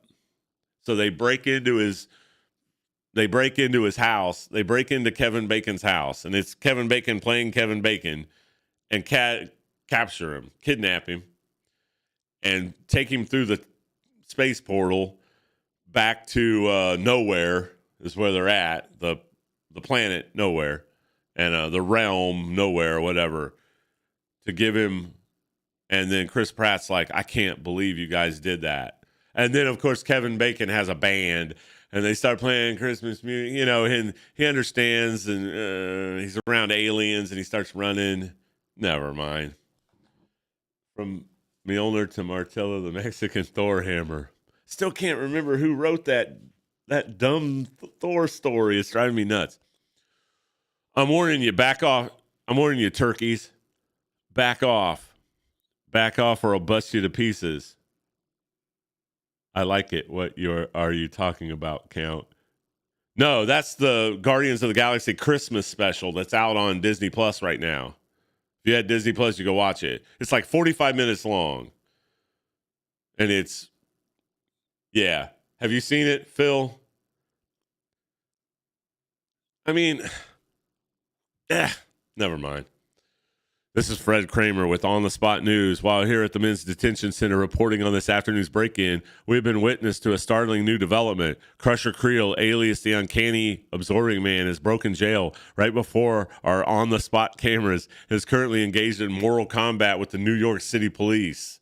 So they break into his house. They break into Kevin Bacon's house, and it's Kevin Bacon playing Kevin Bacon, and capture him, kidnap him, and take him through the space portal back to nowhere is where they're at, the planet nowhere, and the realm nowhere, or whatever, to give him. And then Chris Pratt's like, I can't believe you guys did that. And then, of course, Kevin Bacon has a band, and they start playing Christmas music, and he understands, and he's around aliens, and he starts running. Never mind. From Mjolnir to Martello, the Mexican Thor hammer. Still can't remember who wrote that dumb Thor story. It's driving me nuts. I'm warning you, back off. I'm warning you, turkeys. Back off. Back off or I'll bust you to pieces. I like it. What are you talking about, Count? No, that's the Guardians of the Galaxy Christmas special that's out on Disney Plus right now. If you had Disney Plus, you go watch it. It's like 45 minutes long. And it's, yeah. Have you seen it, Phil? I mean, never mind. This is Fred Kramer with On the Spot News. While here at the Men's Detention Center reporting on this afternoon's break-in, we've been witness to a startling new development. Crusher Creel, alias the Uncanny Absorbing Man, is broken jail right before our on-the-spot cameras and is currently engaged in mortal combat with the New York City Police.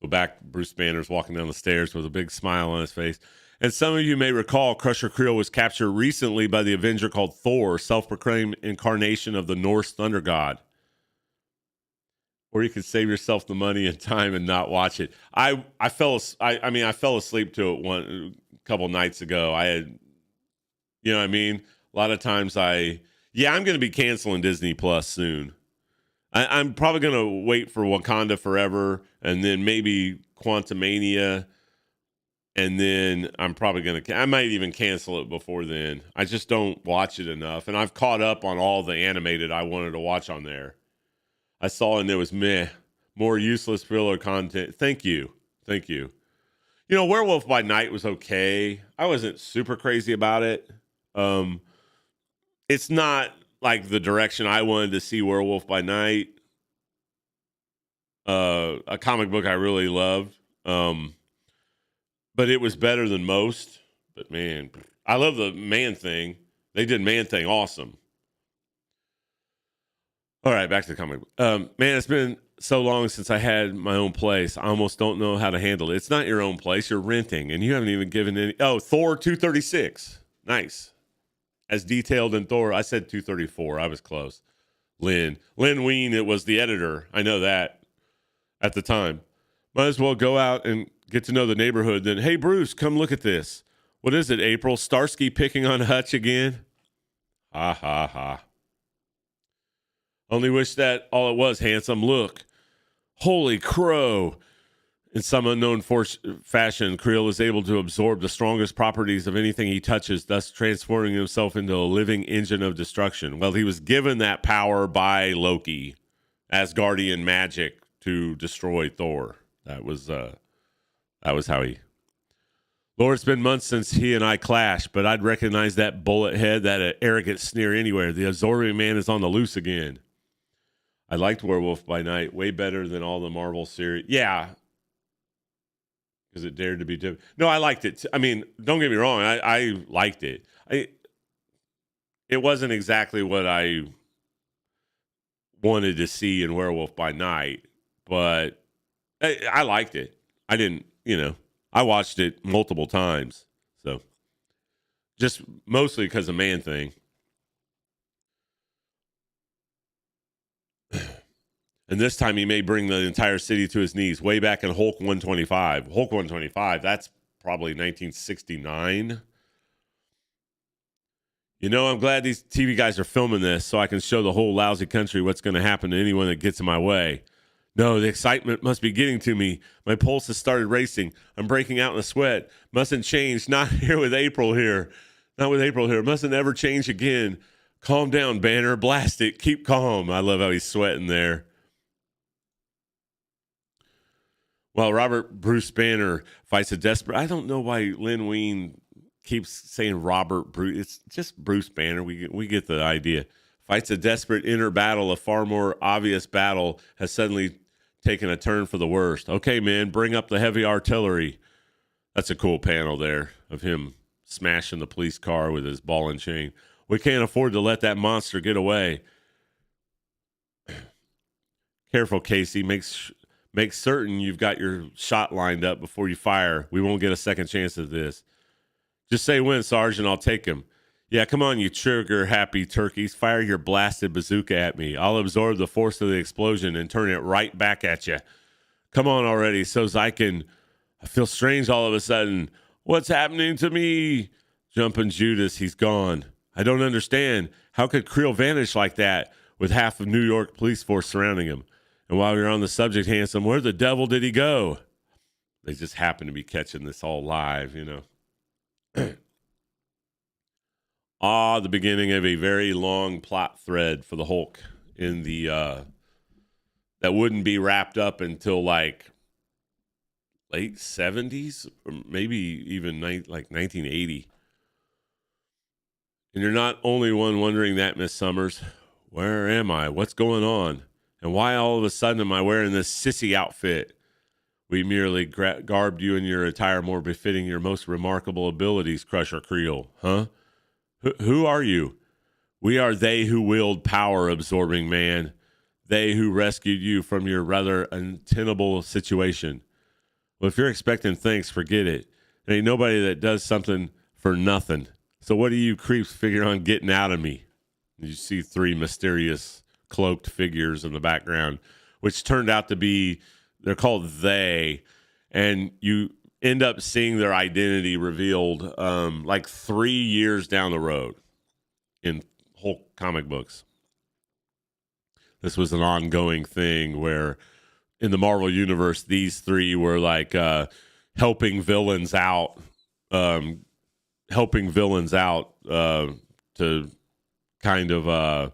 So back, Bruce Banner's walking down the stairs with a big smile on his face. And some of you may recall Crusher Creel was captured recently by the Avenger called Thor, self-proclaimed incarnation of the Norse thunder god. Or you could save yourself the money and time and not watch it. I fell asleep to it a couple nights ago. I had, you know what I mean? A lot of times I'm going to be canceling Disney Plus soon. I'm probably going to wait for Wakanda Forever and then maybe Quantumania. And then I'm probably going to, I might even cancel it before then. I just don't watch it enough. And I've caught up on all the animated I wanted to watch on there. I saw and there was more useless filler content. Thank you. You know, Werewolf by Night was okay. I wasn't super crazy about it. It's not like the direction I wanted to see Werewolf by Night. A comic book I really loved. But it was better than most. But, man, I love the Man-Thing. They did Man-Thing awesome. All right, back to the comic book. Man, it's been so long since I had my own place. I almost don't know how to handle it. It's not your own place. You're renting, and you haven't even given any. Oh, Thor 236. Nice. As detailed in Thor. I said 234. I was close. Lynn Wein, it was the editor. I know that at the time. Might as well go out and get to know the neighborhood. Then, hey, Bruce, come look at this. What is it, April? Starsky picking on Hutch again? Ha, ha, ha. Only wish that all it was, handsome. Look. Holy crow. In some unknown fashion, Creel is able to absorb the strongest properties of anything he touches, thus transforming himself into a living engine of destruction. Well, he was given that power by Loki, Asgardian magic, to destroy Thor. That was how he. Lord, it's been months since he and I clashed, but I'd recognize that bullet head, that arrogant sneer anywhere. The absorbing man is on the loose again. I liked Werewolf by Night way better than all the Marvel series. Yeah, because it dared to be different. No, I liked it. I mean, don't get me wrong. I liked it. It wasn't exactly what I wanted to see in Werewolf by Night, but I liked it. I didn't, I watched it multiple times. So just mostly because of Man-Thing. And this time he may bring the entire city to his knees. Way back in Hulk 125. Hulk 125, that's probably 1969. I'm glad these TV guys are filming this so I can show the whole lousy country what's going to happen to anyone that gets in my way. No, the excitement must be getting to me. My pulse has started racing. I'm breaking out in a sweat. Mustn't change. Not with April here. Mustn't ever change again. Calm down, Banner. Blast it. Keep calm. I love how he's sweating there. While Robert Bruce Banner fights a desperate... I don't know why Lynn Wein keeps saying Robert Bruce. It's just Bruce Banner. We get the idea. Fights a desperate inner battle. A far more obvious battle has suddenly taken a turn for the worst. Okay, man, bring up the heavy artillery. That's a cool panel there of him smashing the police car with his ball and chain. We can't afford to let that monster get away. Careful, Casey. Make certain you've got your shot lined up before you fire. We won't get a second chance at this. Just say when, Sergeant. I'll take him. Yeah, come on, you trigger-happy turkeys. Fire your blasted bazooka at me. I'll absorb the force of the explosion and turn it right back at you. Come on already, I feel strange all of a sudden. What's happening to me? Jumping Judas, he's gone. I don't understand. How could Creel vanish like that with half of New York police force surrounding him? And while you're on the subject, Handsome, where the devil did he go? They just happen to be catching this all live, the beginning of a very long plot thread for the Hulk in the that wouldn't be wrapped up until like late 70s or maybe even like 1980. And you're not only one wondering that, Miss Summers. Where am I? What's going on? And why all of a sudden am I wearing this sissy outfit? We merely garbed you in your attire more befitting your most remarkable abilities, Crusher Creel. Huh? Who are you? We are they who wield power-absorbing man. They who rescued you from your rather untenable situation. Well, if you're expecting thanks, forget it. There ain't nobody that does something for nothing. So what do you creeps figure on getting out of me? You see three mysterious cloaked figures in the background, which turned out to be, they're called They, and you end up seeing their identity revealed like 3 years down the road in Hulk comic books. This was an ongoing thing where in the Marvel Universe, these three were like helping villains out to kind of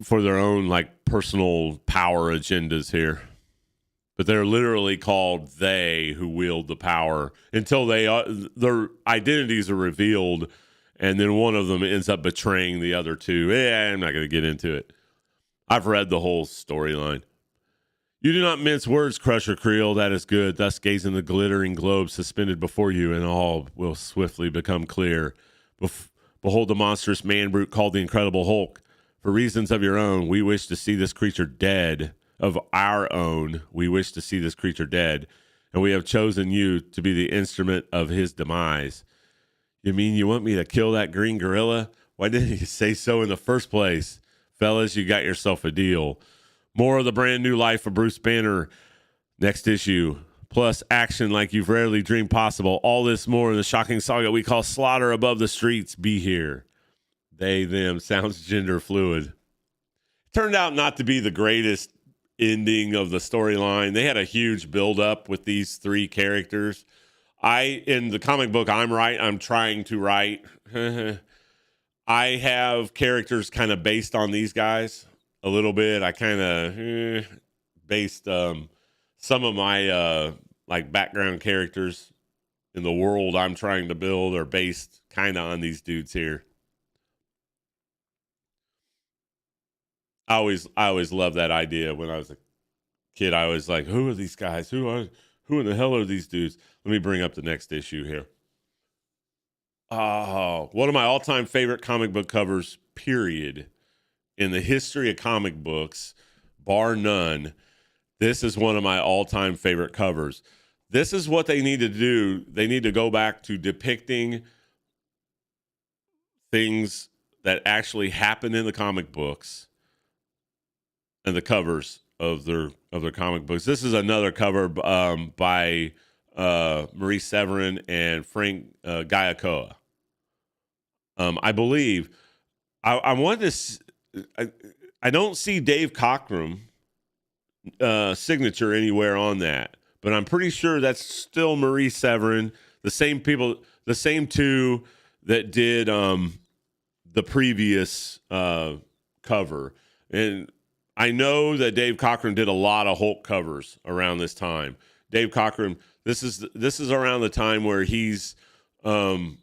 for their own like personal power agendas here. But they're literally called They who wield the power until their identities are revealed, and then one of them ends up betraying the other two. I'm not going to get into it. I've read the whole storyline. You do not mince words, Crusher Creel. That is good. Thus gaze in the glittering globe suspended before you, and all will swiftly become clear. Behold the monstrous man-brute called the Incredible Hulk. For reasons of your own, we wish to see this creature dead. Of our own, we wish to see this creature dead, and we have chosen you to be the instrument of his demise. You mean you want me to kill that green gorilla? Why didn't you say so in the first place? Fellas, you got yourself a deal. More of the brand new life of Bruce Banner next issue, plus action like you've rarely dreamed possible. All this more in the shocking saga we call Slaughter Above the Streets. Be here. They, them, sounds gender fluid. Turned out not to be the greatest ending of the storyline. They had a huge build-up with these three characters. In the comic book I'm trying to write, I have characters kind of based on these guys a little bit. I kind of based some of my like background characters in the world I'm trying to build are based kind of on these dudes here. I always loved that idea when I was a kid. I was like, who are these guys? Who in the hell are these dudes? Let me bring up the next issue here. Oh, one of my all-time favorite comic book covers, period, in the history of comic books, bar none. This is one of my all-time favorite covers. This is what they need to do. They need to go back to depicting things that actually happen in the comic books and the covers of their comic books. This is another cover by Marie Severin and Frank Giacoa. I believe I want to. I don't see Dave Cockrum signature anywhere on that, but I'm pretty sure that's still Marie Severin. The same people, the same two that did the previous cover. And I know that Dave Cockrum did a lot of Hulk covers around this time. Dave Cockrum, this is around the time where he's going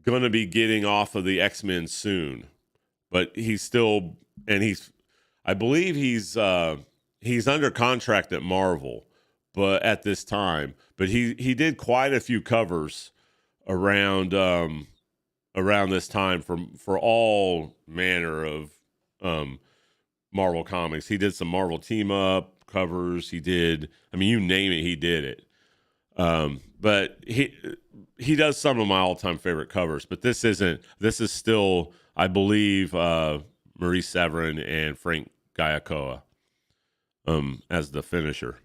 to be getting off of the X-Men soon, but he's still, and I believe he's under contract at Marvel, but at this time, but he did quite a few covers around this time for all manner of Marvel comics. He did some Marvel team up covers. He did, I mean, you name it, he did it. But he does some of my all-time favorite covers, but this is still, I believe, Marie Severin and Frank Giacoa as the finisher.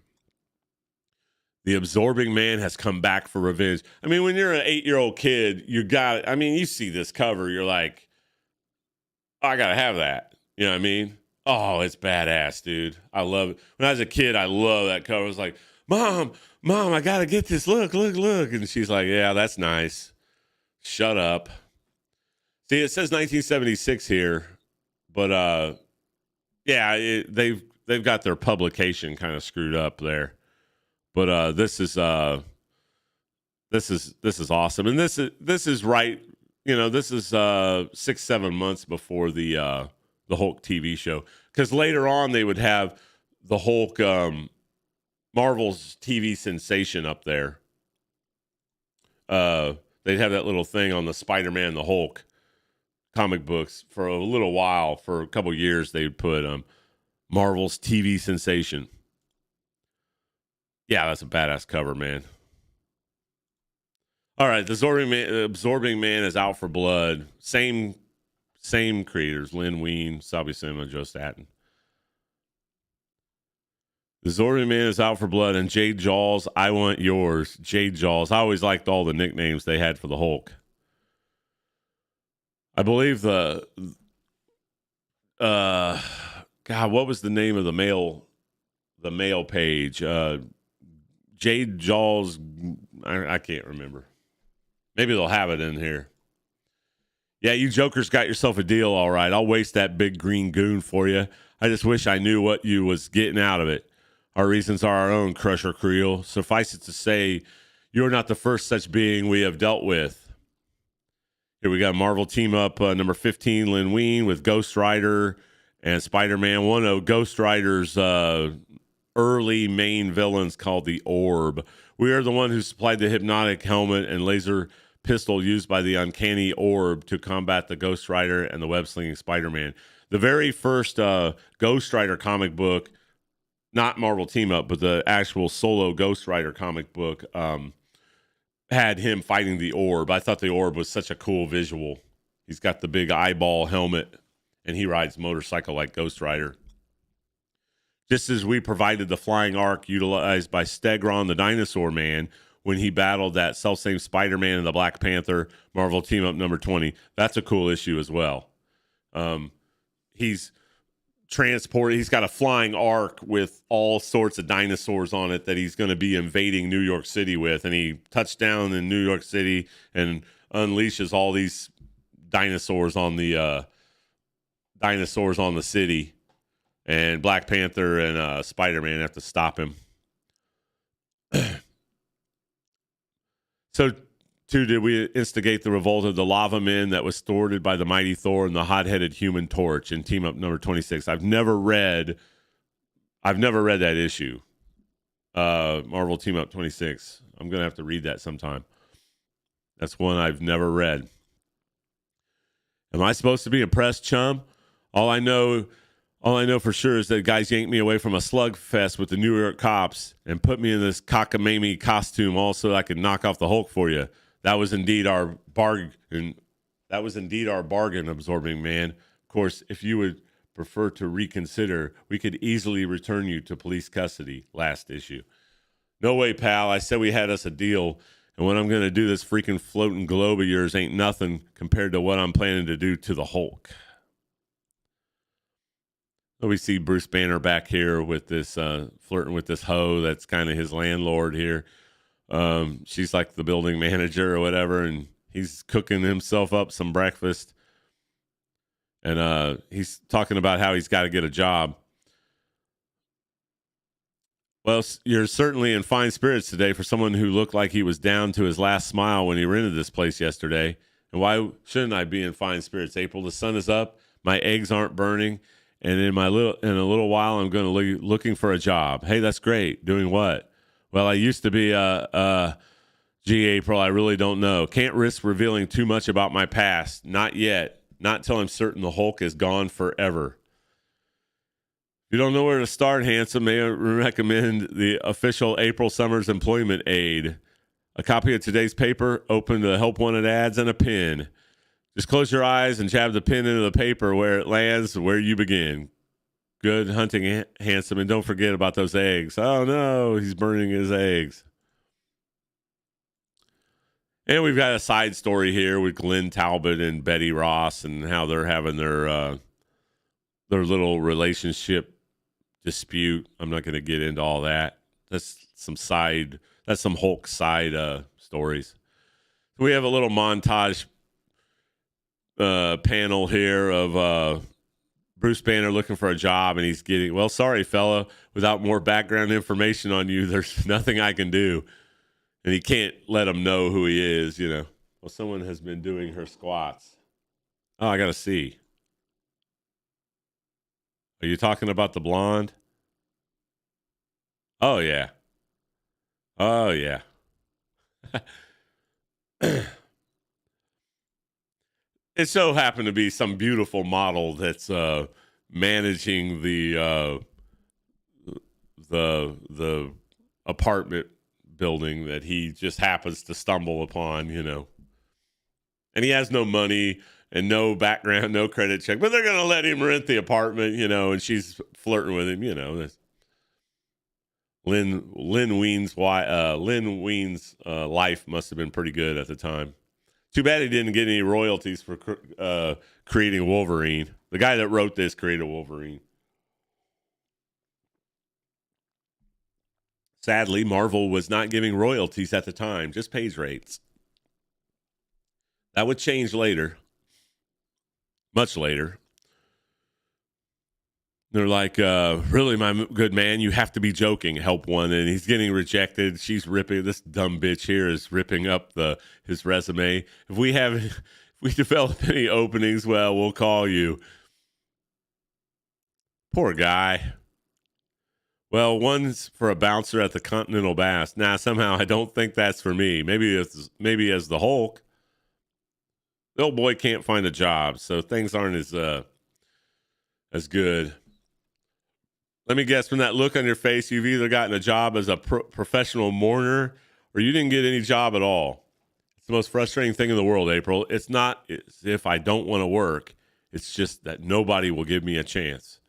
The absorbing man has come back for revenge. I mean, when you're an 8-year-old kid, you see this cover, you're like, I gotta have that. You know what I mean? Oh, it's badass, dude. I love it. When I was a kid, I love that cover. I was like, Mom, I gotta get this. Look. And she's like, yeah, that's nice. Shut up. See, it says 1976 here, but yeah, they've got their publication kind of screwed up there. But this is awesome, and this is right. You know, this is 6-7 months before the Hulk TV show, because later on they would have the Hulk Marvel's TV sensation up there. They'd have that little thing on the Spider-Man, the Hulk comic books for a little while. For a couple years, they would put Marvel's TV sensation. Yeah, that's a badass cover, man. All right, the absorbing man is out for blood. Same creators, Lynn Wein, Sabi Cinema, Joe Staten. The absorbing man is out for blood, and Jade Jaws, I want yours. Jade Jaws. I always liked all the nicknames they had for the Hulk. I believe God, what was the name of the mail page? Jade Jaws, I can't remember. Maybe they'll have it in here. Yeah, you jokers got yourself a deal, all right. I'll waste that big green goon for you. I just wish I knew what you was getting out of it. Our reasons are our own, Crusher Creel. Suffice it to say, you're not the first such being we have dealt with. Here we got Marvel team up number 15, Lynn Wein, with Ghost Rider and Spider-Man. One of Ghost Rider's early main villains called the Orb. We are the one who supplied the hypnotic helmet and laser pistol used by the uncanny Orb to combat the Ghost Rider and the web-slinging Spider-Man. The very first Ghost Rider comic book, not Marvel team up, but the actual solo Ghost Rider comic book, had him fighting the Orb. I thought the Orb was such a cool visual. He's got the big eyeball helmet, and he rides motorcycle like Ghost Rider. Just as we provided the flying arc utilized by Stegron the Dinosaur Man when he battled that self-same Spider-Man and the Black Panther, Marvel Team Up number 20. That's a cool issue as well. He's transported. He's got a flying arc with all sorts of dinosaurs on it that he's going to be invading New York City with. And he touched down in New York City and unleashes all these dinosaurs on the city. And Black Panther and Spider-Man have to stop him. So, too, did we instigate the revolt of the Lava Men that was thwarted by the mighty Thor and the hot-headed Human Torch in Team Up number 26. I've never read that issue. Marvel Team Up 26. I'm going to have to read that sometime. That's one I've never read. Am I supposed to be impressed, chum? All I know for sure is that guys yanked me away from a slugfest with the New York cops and put me in this cockamamie costume all so I could knock off the Hulk for you. That was indeed our bargain. Absorbing man. Of course, if you would prefer to reconsider, we could easily return you to police custody. Last issue. No way, pal. I said we had us a deal, and what I'm going to do this freaking floating globe of yours ain't nothing compared to what I'm planning to do to the Hulk. We see Bruce Banner back here with this flirting with this hoe that's kind of his landlord here. She's like the building manager or whatever, and he's cooking himself up some breakfast. And he's talking about how he's got to get a job. Well, you're certainly in fine spirits today for someone who looked like he was down to his last smile when he rented this place yesterday. And why shouldn't I be in fine spirits? April, the sun is up. My eggs aren't burning. And in a little while, I'm going to looking for a job. Hey, that's great. Doing what? Well, I used to be gee, April, I really don't know. Can't risk revealing too much about my past. Not yet. Not till I'm certain the Hulk is gone forever. If you don't know where to start, handsome, may I recommend the official April Summers Employment Aid. A copy of today's paper, open the Help Wanted ads, and a pen. Just close your eyes and jab the pen into the paper where it lands, where you begin. Good hunting, handsome, and don't forget about those eggs. Oh, no, he's burning his eggs. And we've got a side story here with Glenn Talbot and Betty Ross and how they're having their little relationship dispute. I'm not going to get into all that. That's some Hulk side stories. We have a little montage panel here of Bruce Banner looking for a job, and he's getting, well, sorry, fella, without more background information on you, there's nothing I can do. And he can't let him know who he is, you know. Well, someone has been doing her squats. Oh, I got to see. Are you talking about the blonde? Oh, yeah. Oh, yeah. It so happened to be some beautiful model that's managing the apartment building that he just happens to stumble upon, you know. And he has no money and no background, no credit check, but they're going to let him rent the apartment, you know, and she's flirting with him, you know. Lynn Weens' life must have been pretty good at the time. Too bad he didn't get any royalties for creating Wolverine. The guy that wrote this created Wolverine. Sadly, Marvel was not giving royalties at the time, just page rates. That would change later, much later. They're like, really, my good man, you have to be joking. Help one. And he's getting rejected. She's ripping, this dumb bitch here is ripping up his resume. If we develop any openings, well, we'll call you. Poor guy. Well, one's for a bouncer at the Continental Bass. Nah, somehow I don't think that's for me. Maybe as the Hulk. The old boy can't find a job, so things aren't as good. Let me guess, from that look on your face, you've either gotten a job as a professional mourner or you didn't get any job at all. It's the most frustrating thing in the world, April. It's not as if I don't want to work. It's just that nobody will give me a chance.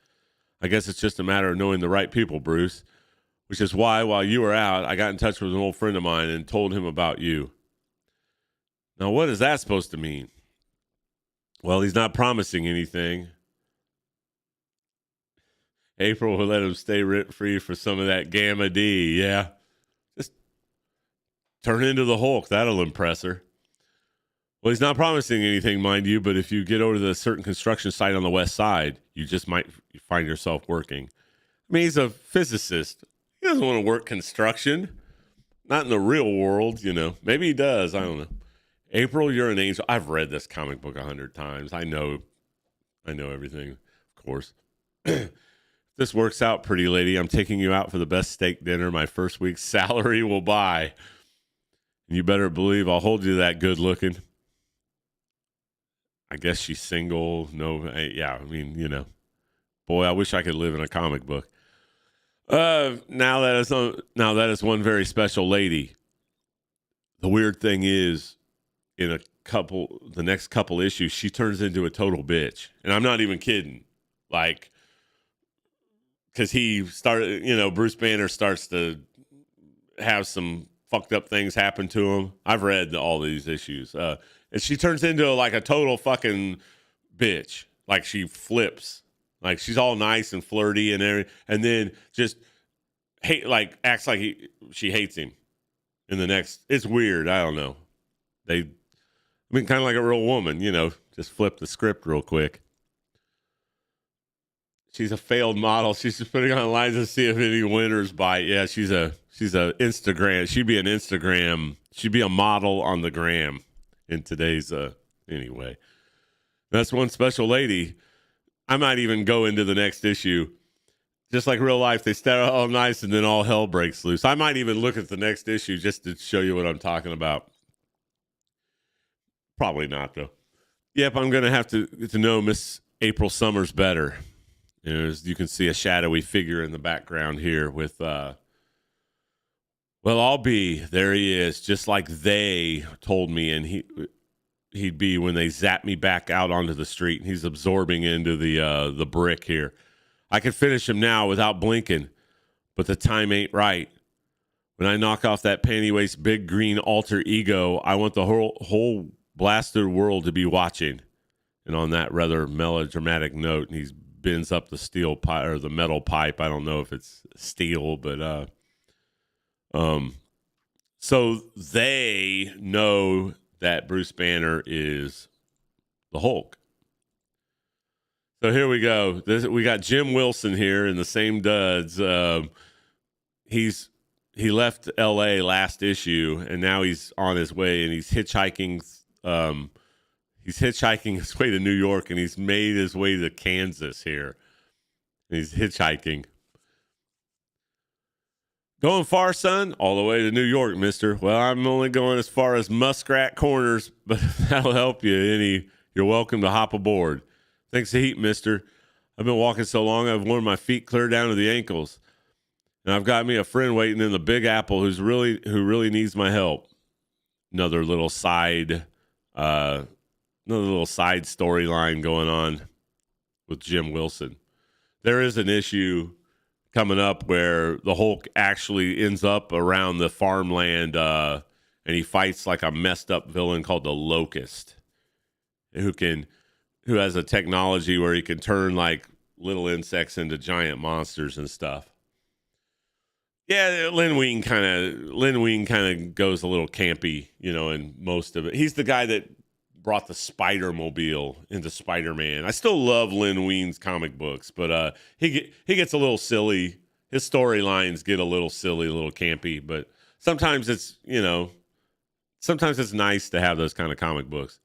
I guess it's just a matter of knowing the right people, Bruce, which is why while you were out, I got in touch with an old friend of mine and told him about you. Now, what is that supposed to mean? Well, he's not promising anything. April will let him stay rent-free for some of that Gamma D. Yeah. Just turn into the Hulk. That'll impress her. Well, he's not promising anything, mind you, but if you get over to the certain construction site on the west side, you just might find yourself working. I mean, he's a physicist. He doesn't want to work construction. Not in the real world, you know. Maybe he does. I don't know. April, you're an angel. I've read this comic book 100 times. I know everything, of course. This works out, pretty lady. I'm taking you out for the best steak dinner my first week's salary will buy. And you better believe I'll hold you that good looking. I guess she's single. No, yeah, I mean, you know. Boy, I wish I could live in a comic book. Now that is one very special lady. The weird thing is, in the next couple issues, she turns into a total bitch. And I'm not even kidding. Like, because he started, you know, Bruce Banner starts to have some fucked up things happen to him. I've read all these issues. And she turns into like a total fucking bitch. Like she flips. Like she's all nice and flirty and everything. And then just acts like she hates him in the next. It's weird. I don't know. Kind of like a real woman, you know, just flip the script real quick. She's a failed model. She's just putting on lines to see if any winners bite. Yeah, she's a Instagram. She'd be an Instagram. She'd be a model on the gram in today's anyway. That's one special lady. I might even go into the next issue. Just like real life, they start all nice and then all hell breaks loose. I might even look at the next issue just to show you what I'm talking about. Probably not, though. Yep, I'm going to have to get to know Miss April Summers better. You know, as you can see a shadowy figure in the background here with, well, I'll be. There he is, just like they told me, and he'd be when they zap me back out onto the street. He's absorbing into the brick here. I could finish him now without blinking, but the time ain't right. When I knock off that panty waist big green alter ego, I want the whole blasted world to be watching. And on that rather melodramatic note, he bends up the steel pipe or the metal pipe. I don't know if it's steel, but so they know that Bruce Banner is the Hulk. So here we go. We got Jim Wilson here in the same duds. He left L.A. last issue, and now he's on his way, and he's hitchhiking. He's hitchhiking his way to New York, and he's made his way to Kansas here. And he's hitchhiking. Going far, son? All the way to New York, mister. Well, I'm only going as far as Muskrat Corners, but if that'll help you, you're welcome to hop aboard. Thanks a heap, mister. I've been walking so long, I've worn my feet clear down to the ankles. And I've got me a friend waiting in the Big Apple who really needs my help. Another little side storyline going on with Jim Wilson. There is an issue coming up where the Hulk actually ends up around the farmland and he fights like a messed up villain called the Locust, who has a technology where he can turn like little insects into giant monsters and stuff. Yeah, Lin Wein kind of goes a little campy, in most of it. He's the guy that brought the Spider-Mobile into Spider-Man. I still love Lin Wein's comic books, but he gets a little silly. His storylines get a little silly, a little campy, but sometimes it's nice to have those kind of comic books.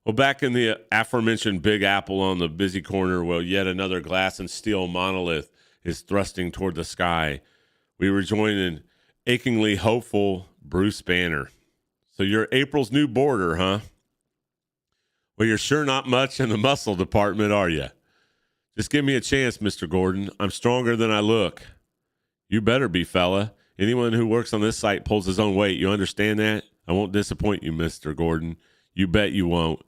Well, back in the aforementioned Big Apple on the busy corner, yet another glass and steel monolith is thrusting toward the sky. We rejoin an achingly hopeful Bruce Banner. So you're April's new boarder, huh? Well, you're sure not much in the muscle department, are you? Just give me a chance, Mr. Gordon. I'm stronger than I look. You better be, fella. Anyone who works on this site pulls his own weight. You understand that? I won't disappoint you, Mr. Gordon. You bet you won't.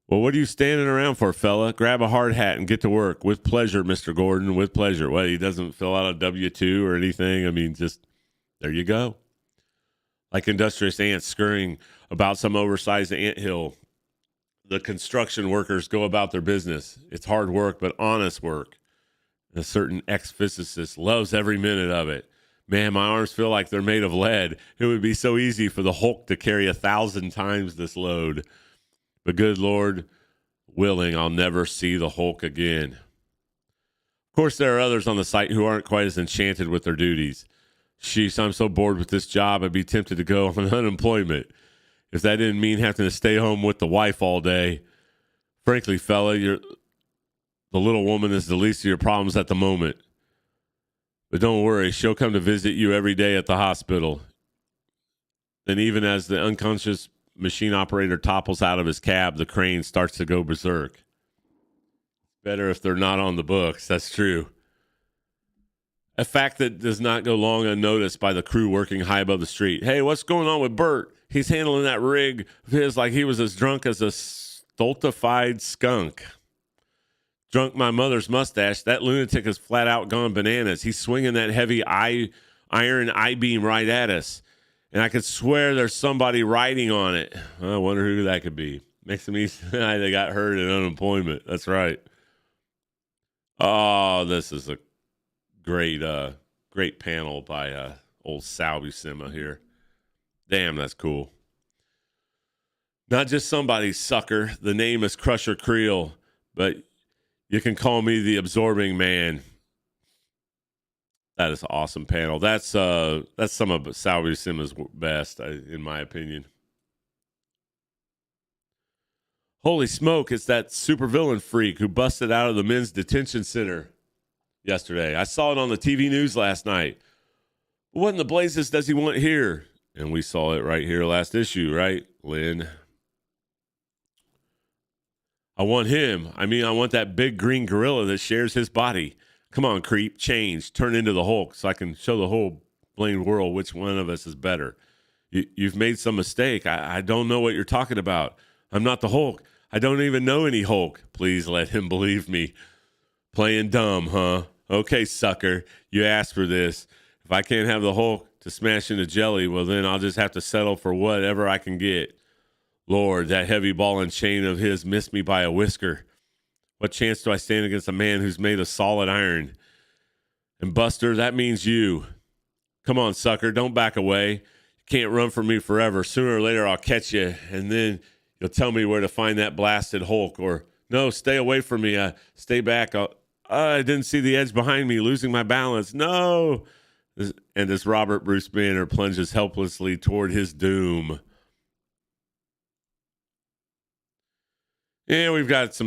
Well, what are you standing around for, fella? Grab a hard hat and get to work. With pleasure, Mr. Gordon, with pleasure. Well, he doesn't fill out a W-2 or anything. I mean, just there you go. Like industrious ants scurrying about some oversized anthill, the construction workers go about their business. It's hard work, but honest work. A certain ex-physicist loves every minute of it. Man, my arms feel like they're made of lead. It would be so easy for the Hulk to carry 1,000 times this load. But good Lord willing, I'll never see the Hulk again. Of course, there are others on the site who aren't quite as enchanted with their duties. Sheesh, I'm so bored with this job, I'd be tempted to go on unemployment if that didn't mean having to stay home with the wife all day. Frankly, fella, the little woman is the least of your problems at the moment. But don't worry, she'll come to visit you every day at the hospital. And even as the unconscious machine operator topples out of his cab, the crane starts to go berserk. Better if they're not on the books, that's true. A fact that does not go long unnoticed by the crew working high above the street. Hey, what's going on with Bert? He's handling that rig of his like he was as drunk as a stultified skunk. Drunk my mother's mustache. That lunatic is flat out gone bananas. He's swinging that heavy iron I-beam right at us. And I could swear there's somebody riding on it. I wonder who that could be. Makes me they got hurt in unemployment. That's right. Oh, this is a great panel by old Sal Buscema here. Damn, that's cool. Not just somebody's sucker. The name is Crusher Creel, but you can call me the absorbing man. That is an awesome panel. That's some of Sal Buscema's best, in my opinion. Holy smoke, it's that supervillain freak who busted out of the men's detention center yesterday. I saw it on the TV news last night. What in the blazes does he want here? And we saw it right here last issue, right, Lynn? I want him. I want that big green gorilla that shares his body. Come on, creep, change, turn into the Hulk so I can show the whole blamed world which one of us is better. You've made some mistake. I don't know what you're talking about. I'm not the Hulk. I don't even know any Hulk. Please let him believe me. Playing dumb, huh? Okay, sucker, you asked for this. If I can't have the Hulk, to smash into jelly, well, then I'll just have to settle for whatever I can get. Lord, that heavy ball and chain of his missed me by a whisker. What chance do I stand against a man who's made of solid iron? And Buster, that means you. Come on, sucker, don't back away. You can't run from me forever. Sooner or later, I'll catch you, and then you'll tell me where to find that blasted Hulk. Or, no, stay away from me. Stay back. I didn't see the edge behind me, losing my balance. No. And as Robert Bruce Banner plunges helplessly toward his doom. And we've got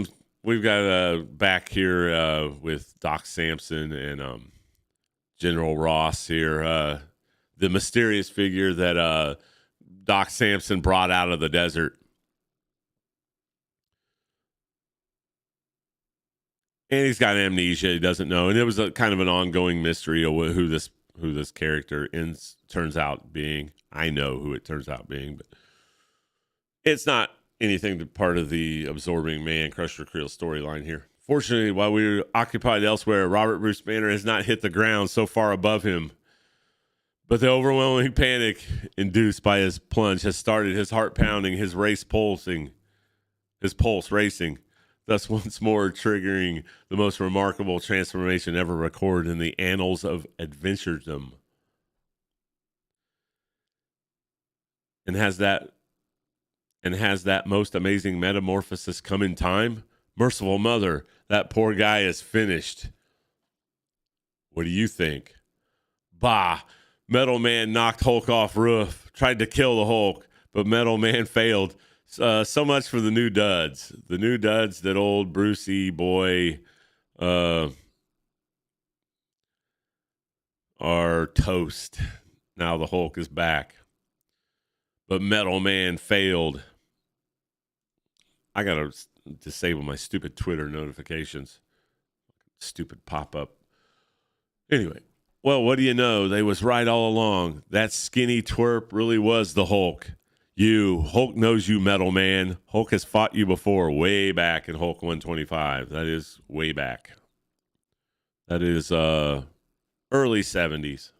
back here with Doc Samson and General Ross here, the mysterious figure that Doc Samson brought out of the desert. And he's got amnesia; he doesn't know, and it was a kind of an ongoing mystery of who this character turns out being. I know who it turns out being, but it's not anything to part of the absorbing man Crusher Creel storyline here. Fortunately, while we were occupied elsewhere, Robert Bruce Banner has not hit the ground so far above him. But the overwhelming panic induced by his plunge has started his heart pounding, his pulse racing, thus once more triggering the most remarkable transformation ever recorded in the annals of adventuredom. And has that most amazing metamorphosis come in time? Merciful Mother, that poor guy is finished. What do you think? Bah! Metal Man knocked Hulk off roof, tried to kill the Hulk, but Metal Man failed. So much for the new duds. The new duds that old Brucey boy are toast. Now the Hulk is back. But Metal Man failed. I got to disable my stupid Twitter notifications. Stupid pop-up. Anyway, well, what do you know? They was right all along. That skinny twerp really was the Hulk. Hulk knows you, Metal Man. Hulk has fought you before, way back in Hulk 125. That is way back. That is early 70s.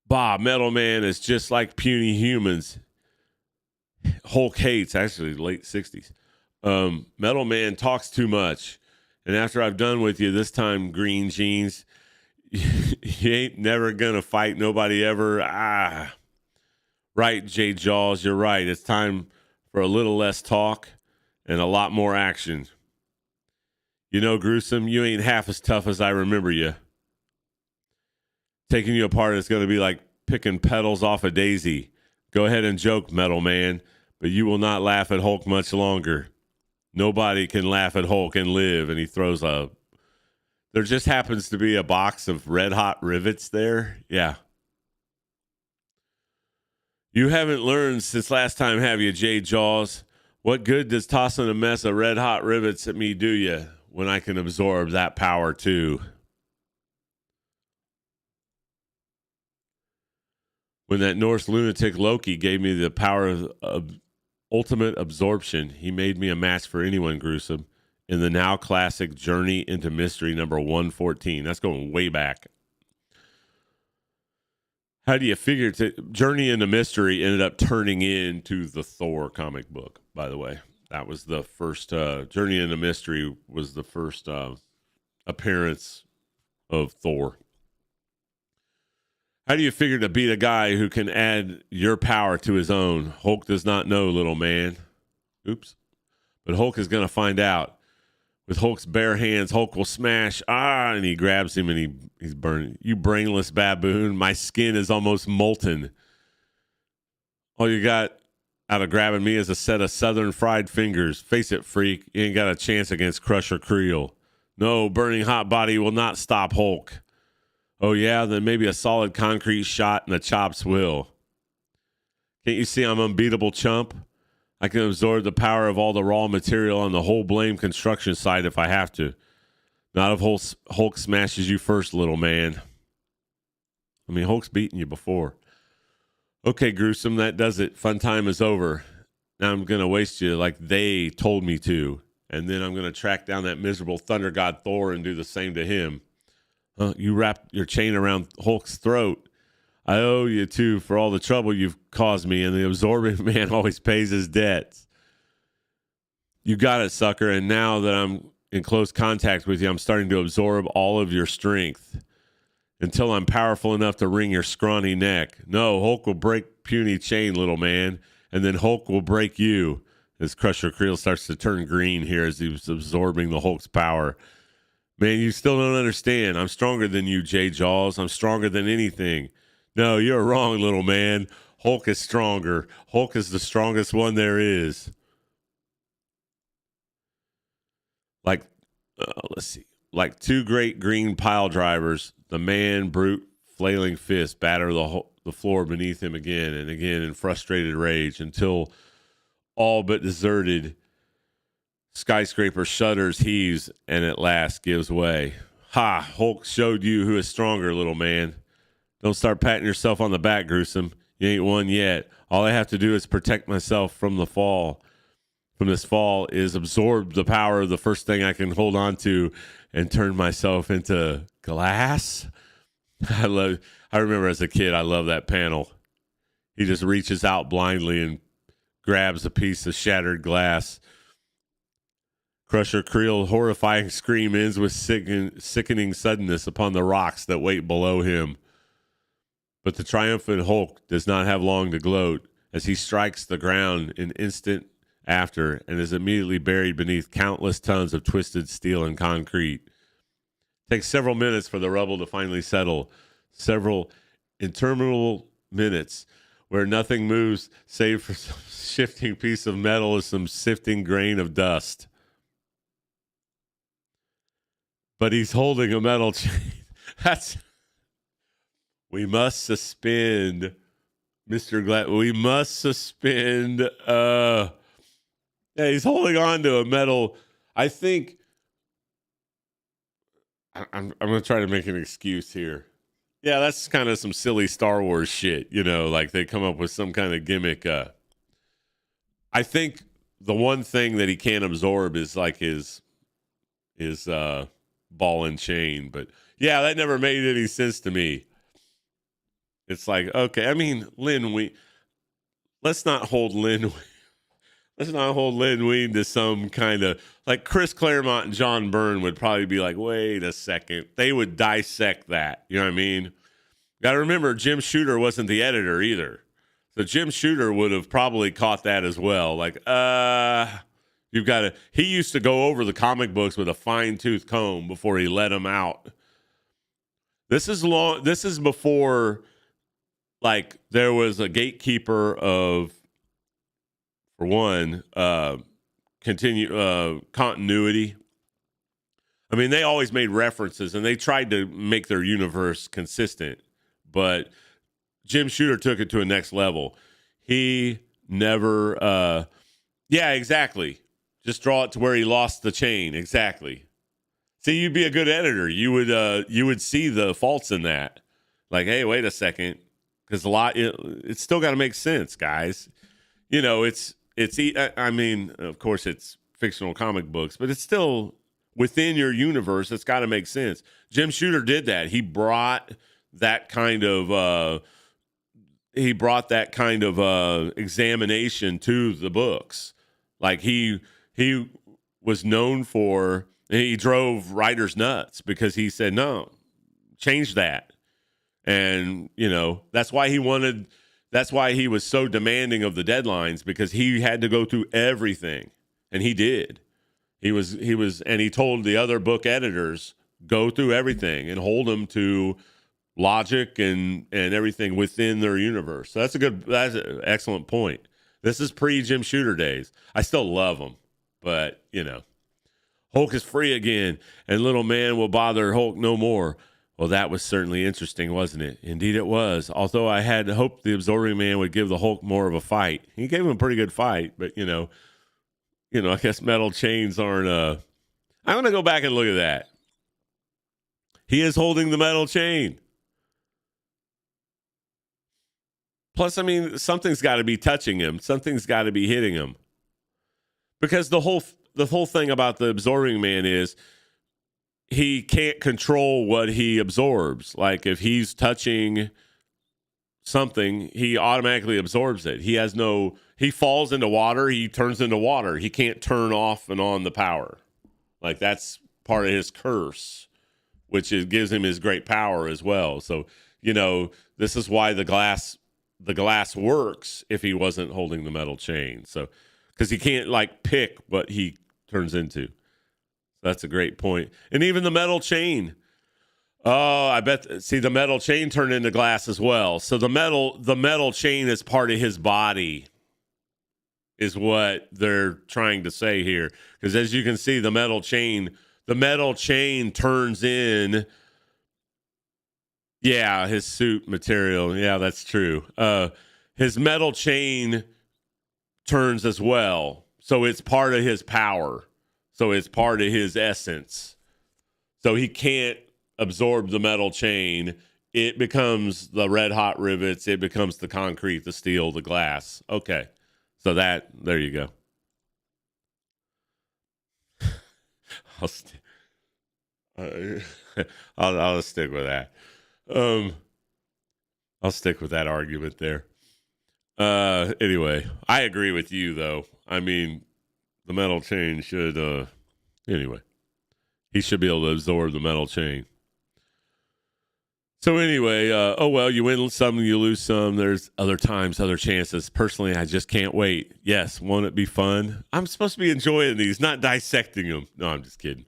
Bah, Metal Man is just like puny humans. Hulk hates, actually, late 60s. Metal Man talks too much. And after I've done with you this time, Green Jeans, you ain't never going to fight nobody ever. Right, J. Jaws, you're right. It's time for a little less talk and a lot more action. You know, Gruesome, you ain't half as tough as I remember you. Taking you apart is going to be like picking petals off a daisy. Go ahead and joke, Metal Man, but you will not laugh at Hulk much longer. Nobody can laugh at Hulk and live. And he throws there just happens to be a box of red hot rivets there. Yeah. You haven't learned since last time, have you, J. Jaws? What good does tossing a mess of red hot rivets at me do you when I can absorb that power too? When that Norse lunatic Loki gave me the power of ultimate absorption, he made me a match for anyone, Gruesome. In the now classic Journey into Mystery number 114. That's going way back. How do you figure Journey into Mystery ended up turning into the Thor comic book, by the way. That was the first, Journey into Mystery was the first appearance of Thor. How do you figure to beat a guy who can add your power to his own? Hulk does not know, little man. Oops. But Hulk is going to find out. With Hulk's bare hands, Hulk will smash. And he grabs him and he's burning. You brainless baboon. My skin is almost molten. All you got out of grabbing me is a set of southern fried fingers. Face it, freak. You ain't got a chance against Crusher Creel. No, burning hot body will not stop Hulk. Oh, yeah? Then maybe a solid concrete shot and the chops will. Can't you see I'm unbeatable, chump? I can absorb the power of all the raw material on the whole blame construction site if I have to. Not if Hulk smashes you first, little man. I mean, Hulk's beaten you before. Okay, Gruesome, that does it. Fun time is over. Now I'm going to waste you like they told me to. And then I'm going to track down that miserable thunder god Thor and do the same to him. You wrapped your chain around Hulk's throat. I owe you, too, for all the trouble you've caused me, and the absorbing man always pays his debts. You got it, sucker, and now that I'm in close contact with you, I'm starting to absorb all of your strength until I'm powerful enough to wring your scrawny neck. No, Hulk will break puny chain, little man, and then Hulk will break you. As Crusher Creel starts to turn green here as he's absorbing the Hulk's power. Man, you still don't understand. I'm stronger than you, J. Jaws. I'm stronger than anything. No, you're wrong, little man. Hulk is stronger. Hulk is the strongest one there is. Let's see. Like two great green pile drivers, the man brute flailing fist batter the floor beneath him again and again in frustrated rage until all but deserted skyscraper shudders, heaves, and at last gives way. Ha! Hulk showed you who is stronger, little man. Don't start patting yourself on the back, gruesome. You ain't won yet. All I have to do is protect myself from the fall. From this fall is absorb the power of the first thing I can hold on to and turn myself into glass. I remember as a kid, I loved that panel. He just reaches out blindly and grabs a piece of shattered glass. Crusher Creel's horrifying scream ends with sickening suddenness upon the rocks that wait below him. But the triumphant Hulk does not have long to gloat as he strikes the ground an instant after and is immediately buried beneath countless tons of twisted steel and concrete. It takes several minutes for the rubble to finally settle. Several interminable minutes where nothing moves save for some shifting piece of metal or some sifting grain of dust. But he's holding a metal chain. We must suspend, Mr. Glad. We must suspend. Yeah, he's holding on to a metal. I think I'm going to try to make an excuse here. Yeah, that's kind of some silly Star Wars shit, like they come up with some kind of gimmick. I think the one thing that he can't absorb is like his ball and chain. But yeah, that never made any sense to me. It's like, okay, I mean, let's not hold Lin Wein to some kind of, like Chris Claremont and John Byrne would probably be like, wait a second. They would dissect that. You know what I mean? Got to remember, Jim Shooter wasn't the editor either. So Jim Shooter would have probably caught that as well. Like, you've got to, he used to go over the comic books with a fine-tooth comb before he let them out. This is before, like, there was a gatekeeper of, for one, continuity. I mean, they always made references and they tried to make their universe consistent, but Jim Shooter took it to a next level. He never, yeah, exactly. Just draw it to where he lost the chain. Exactly. See, you'd be a good editor. You would see the faults in that. Like, hey, wait a second, because it's still got to make sense, guys. I mean, of course, it's fictional comic books, but it's still within your universe. It's got to make sense. Jim Shooter did that. He brought that kind of examination to the books. Like he was known for. He drove writers nuts because he said, "No, change that," and that's why he wanted. That's why he was so demanding of the deadlines, because he had to go through everything, and he did. And he told the other book editors, go through everything and hold them to logic and everything within their universe. So that's an excellent point. This is pre-Jim Shooter days. I still love him, but Hulk is free again, and little man will bother Hulk no more. Well, that was certainly interesting, wasn't it? Indeed it was. Although I had hoped the absorbing man would give the Hulk more of a fight. He gave him a pretty good fight, but I guess metal chains aren't I'm going to go back and look at that. He is holding the metal chain. Plus, I mean, something's got to be touching him. Something's got to be hitting him. Because the whole thing about the absorbing man is he can't control what he absorbs. Like if he's touching something, he automatically absorbs it. He falls into water, he turns into water. He can't turn off and on the power. Like that's part of his curse, which gives him his great power as well. So, this is why the glass works if he wasn't holding the metal chain. So, because he can't like pick what he turns into. That's a great point. And even the metal chain. Oh, I bet. See, the metal chain turned into glass as well. So the metal chain is part of his body, is what they're trying to say here. Because as you can see, the metal chain turns in. Yeah, his suit material. Yeah, that's true. His metal chain turns as well. So it's part of his power. So it's part of his essence. So he can't absorb the metal chain. It becomes the red hot rivets. It becomes the concrete, the steel, the glass. Okay. So there you go. I'll stick with that. I'll stick with that argument there. Anyway, I agree with you though. I mean, the metal chain should anyway. He should be able to absorb the metal chain. So anyway, you win some, you lose some. There's other times, other chances. Personally, I just can't wait. Yes, won't it be fun? I'm supposed to be enjoying these, not dissecting them. No, I'm just kidding.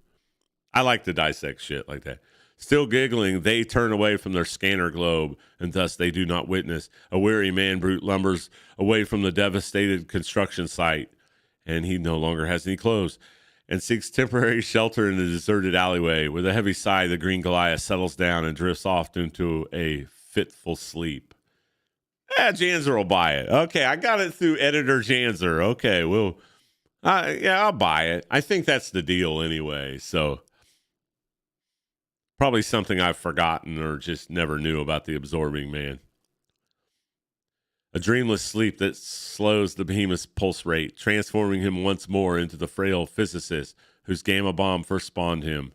I like to dissect shit like that. Still giggling, they turn away from their scanner globe, and thus they do not witness. A weary man brute lumbers away from the devastated construction site, and he no longer has any clothes, and seeks temporary shelter in the deserted alleyway. With a heavy sigh, the green Goliath settles down and drifts off into a fitful sleep. Janzer will buy it. Okay, I got it through editor Janzer. Okay, well, I'll buy it. I think that's the deal anyway, so probably something I've forgotten or just never knew about the absorbing man. A dreamless sleep that slows the behemoth's pulse rate, transforming him once more into the frail physicist whose gamma bomb first spawned him.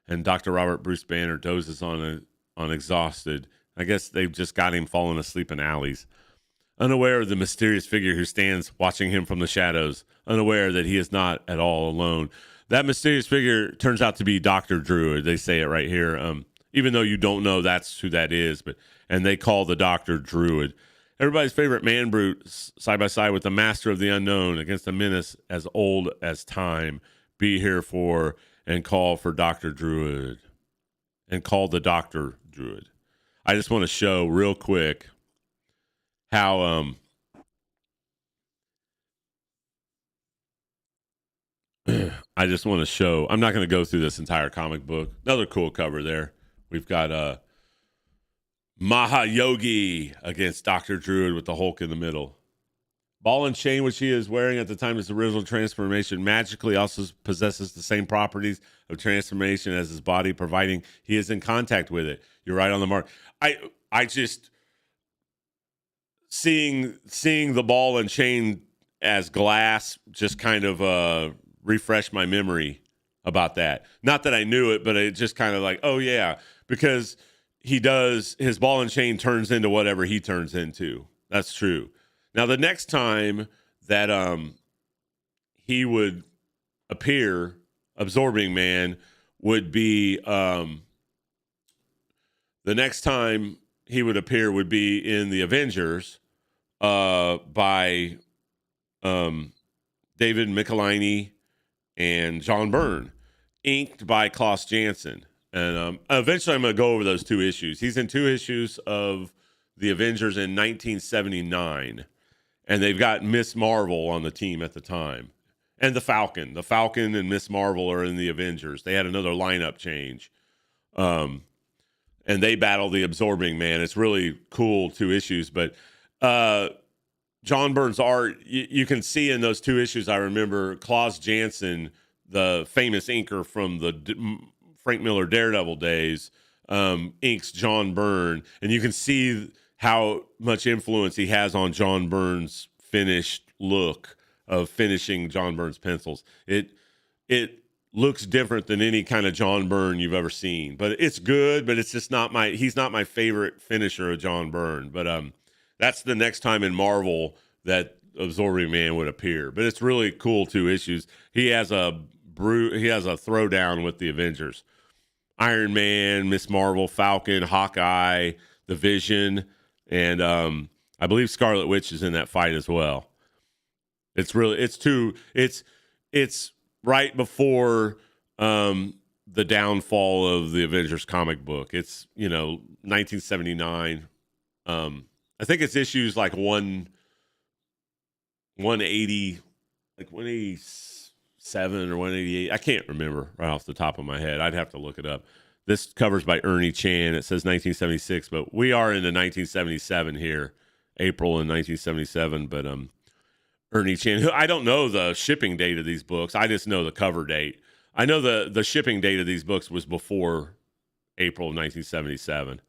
And Dr. Robert Bruce Banner dozes on exhausted. I guess they've just got him falling asleep in alleys. Unaware of the mysterious figure who stands watching him from the shadows. Unaware that he is not at all alone. That mysterious figure turns out to be Dr. Druid. They say it right here. Even though you don't know that's who that is. And they call the Dr. Druid. Everybody's favorite man brute, side by side with the master of the unknown against a menace as old as time. Be here for and call for Dr. Druid. And call the Dr. Druid. I just want to show real quick how I just want to show. I'm not going to go through this entire comic book. Another cool cover there. We've got Mahayogi against Dr. Druid with the Hulk in the middle. Ball and chain, which he is wearing at the time of his original transformation, magically also possesses the same properties of transformation as his body, providing he is in contact with it. You're right on the mark. I just seeing the ball and chain as glass just kind of refreshed my memory about that. Not that I knew it, but it just kind of like, oh yeah, because his ball and chain turns into whatever he turns into. That's true. Now, the next time that he would appear, Absorbing Man, would be the next time he would appear would be in the Avengers by David Michelinie and John Byrne, inked by Klaus Janson. And eventually I'm going to go over those two issues. He's in 2 issues of the Avengers in 1979. And they've got Miss Marvel on the team at the time. And the Falcon. The Falcon and Miss Marvel are in the Avengers. They had another lineup change. And they battle the Absorbing Man. It's really cool 2 issues. But John Byrne's art, you can see in those 2 issues, I remember Klaus Janson, the famous inker from the Frank Miller Daredevil days, inks John Byrne. And you can see how much influence he has on John Byrne's finished look of finishing John Byrne's pencils. It looks different than any kind of John Byrne you've ever seen. But it's good, but it's just not he's not my favorite finisher of John Byrne. But that's the next time in Marvel that Absorbing Man would appear. But it's really cool 2 issues. He has a throwdown with the Avengers. Iron Man, Miss Marvel, Falcon, Hawkeye, the Vision, and I believe Scarlet Witch is in that fight as well. It's right before the downfall of the Avengers comic book. It's 1979. I think it's issues like 180, like 187 or 188. I can't remember right off the top of my head. I'd have to look it up. This cover's by Ernie Chan. It says 1976, but we are into 1977 here, April in 1977. But Ernie Chan, I don't know the shipping date of these books. I just know the cover date. I know the shipping date of these books was before April of 1977.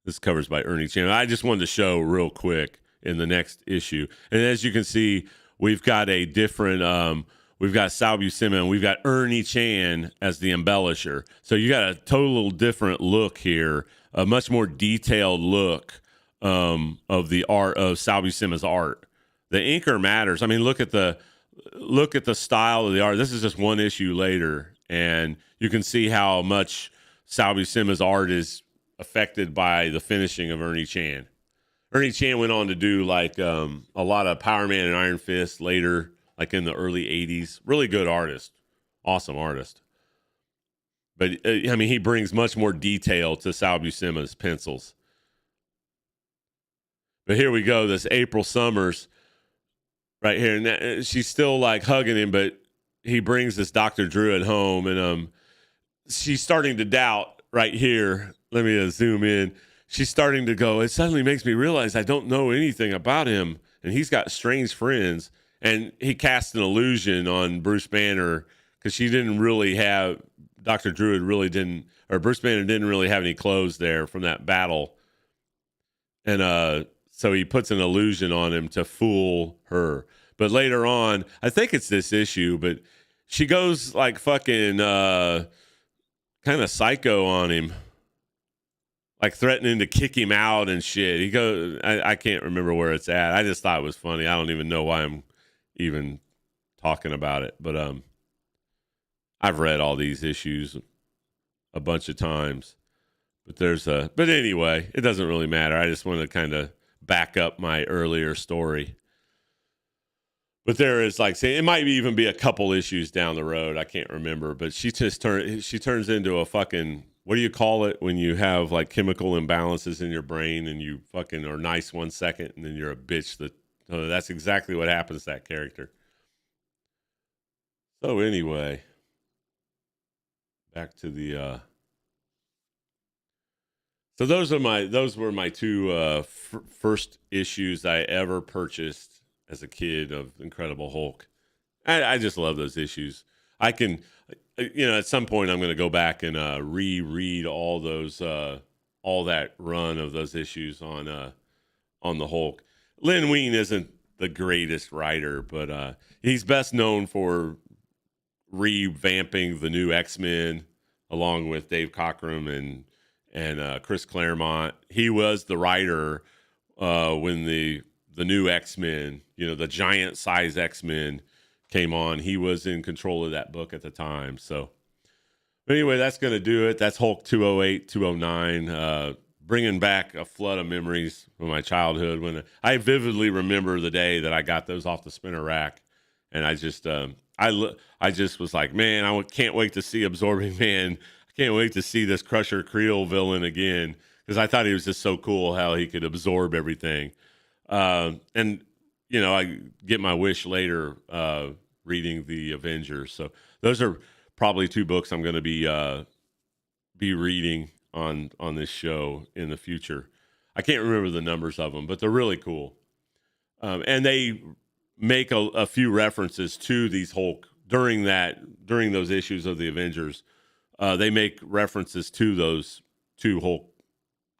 This cover's by Ernie Chan. I just wanted to show real quick in the next issue. And as you can see, we've got a different, we've got Sal Buscema and we've got Ernie Chan as the embellisher. So you got a total different look here, a much more detailed look of the art of Sal Buscema's art. The inker matters. I mean, look at the style of the art. This is just one issue later, and you can see how much Sal Buscema's art is affected by the finishing of Ernie Chan. Ernie Chan went on to do like a lot of Power Man and Iron Fist later, like in the early 80s. Really good artist. Awesome artist. But, I mean, he brings much more detail to Sal Buscema's pencils. But here we go, this April Summers right here. And she's still like hugging him, but he brings this Dr. Druid home, and she's starting to doubt right here. Let me zoom in. She's starting to go, it suddenly makes me realize I don't know anything about him, and he's got strange friends. And he cast an illusion on Bruce Banner because she didn't really have, Dr. Druid really didn't, or Bruce Banner didn't really have any clothes there from that battle. And so he puts an illusion on him to fool her. But later on, I think it's this issue, but she goes like fucking kind of psycho on him. Like threatening to kick him out and shit. He goes, I can't remember where it's at. I just thought it was funny. I don't even know why I'm even talking about it. But I've read all these issues a bunch of times. But anyway, it doesn't really matter. I just want to kind of back up my earlier story. But there is, like, say, it might even be a couple issues down the road. I can't remember. But she turns into a fucking, what do you call it when you have like chemical imbalances in your brain and you fucking are nice 1 second and then you're a bitch? That's exactly what happens to that character. So anyway, back to the. So those were my 2 first issues I ever purchased as a kid of Incredible Hulk. I just love those issues. I can, at some point I'm going to go back and reread all those, all that run of those issues on the Hulk. Len Wein isn't the greatest writer, but he's best known for revamping the new X-Men along with Dave Cockrum and Chris Claremont. He was the writer when the new X-Men, the giant size X-Men came on. He was in control of that book at the time. So anyway, that's going to do it. That's Hulk 208, 209, bringing back a flood of memories from my childhood when I vividly remember the day that I got those off the spinner rack. And I just was like, man, I can't wait to see Absorbing Man. I can't wait to see this Crusher Creel villain again, because I thought he was just so cool how he could absorb everything. And I get my wish later reading the Avengers. So those are probably 2 books I'm going to be reading on this show in the future. I can't remember the numbers of them, but they're really cool. And they make a few references to these Hulk during those issues of the Avengers. They make references to those 2 Hulk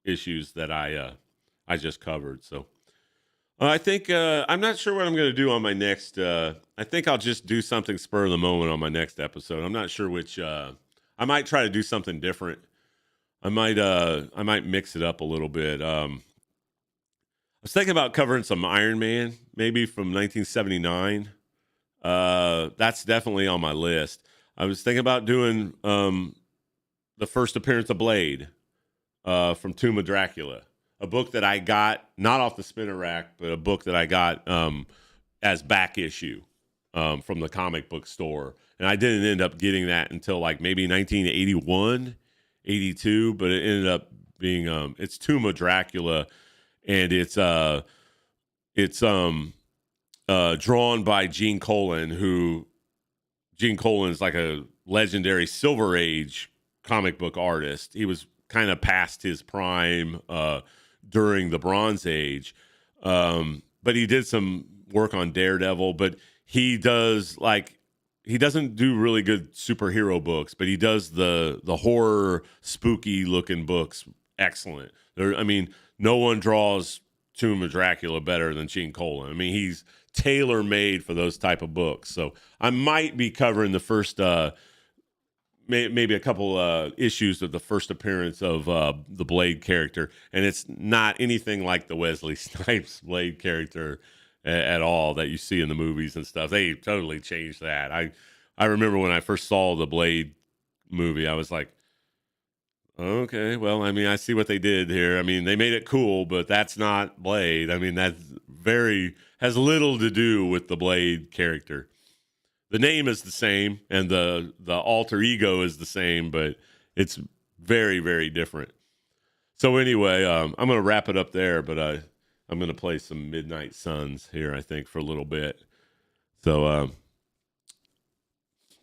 issues that I just covered. So I think I'm not sure what I'm going to do on my next. I think I'll just do something spur of the moment on my next episode. I'm not sure which. I might try to do something different. I might mix it up a little bit. I was thinking about covering some Iron Man, maybe from 1979. That's definitely on my list. I was thinking about doing the first appearance of Blade from Tomb of Dracula, a book that I got not off the spinner rack, but a book that I got as back issue from the comic book store. And I didn't end up getting that until like maybe 1981, 82, but it ended up being it's Tomb of Dracula, and it's drawn by Gene Colan, who Gene Colan is like a legendary Silver Age comic book artist. He was kind of past his prime during the Bronze Age, but he did some work on Daredevil. But he doesn't do really good superhero books, but he does the horror, spooky looking books excellent. I mean, no one draws Tomb of Dracula better than Gene Colan. I mean, he's tailor made for those type of books. So I might be covering the first, maybe a couple issues of the first appearance of the Blade character, and it's not anything like the Wesley Snipes Blade character at all that you see in the movies and stuff. They totally changed that. I remember when I first saw the Blade movie, I was like, okay, well, I mean, I see what they did here. I mean, they made it cool, but that's not Blade. I mean, has little to do with the Blade character. The name is the same, and the alter ego is the same, but it's very, very different. So anyway, I'm going to wrap it up there, but I'm going to play some Midnight Suns here, I think, for a little bit. So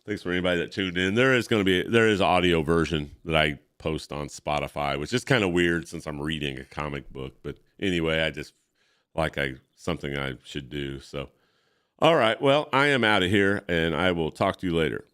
thanks for anybody that tuned in. There is an audio version that I post on Spotify, which is kind of weird since I'm reading a comic book. But anyway, I just something I should do. So, all right. Well, I am out of here, and I will talk to you later.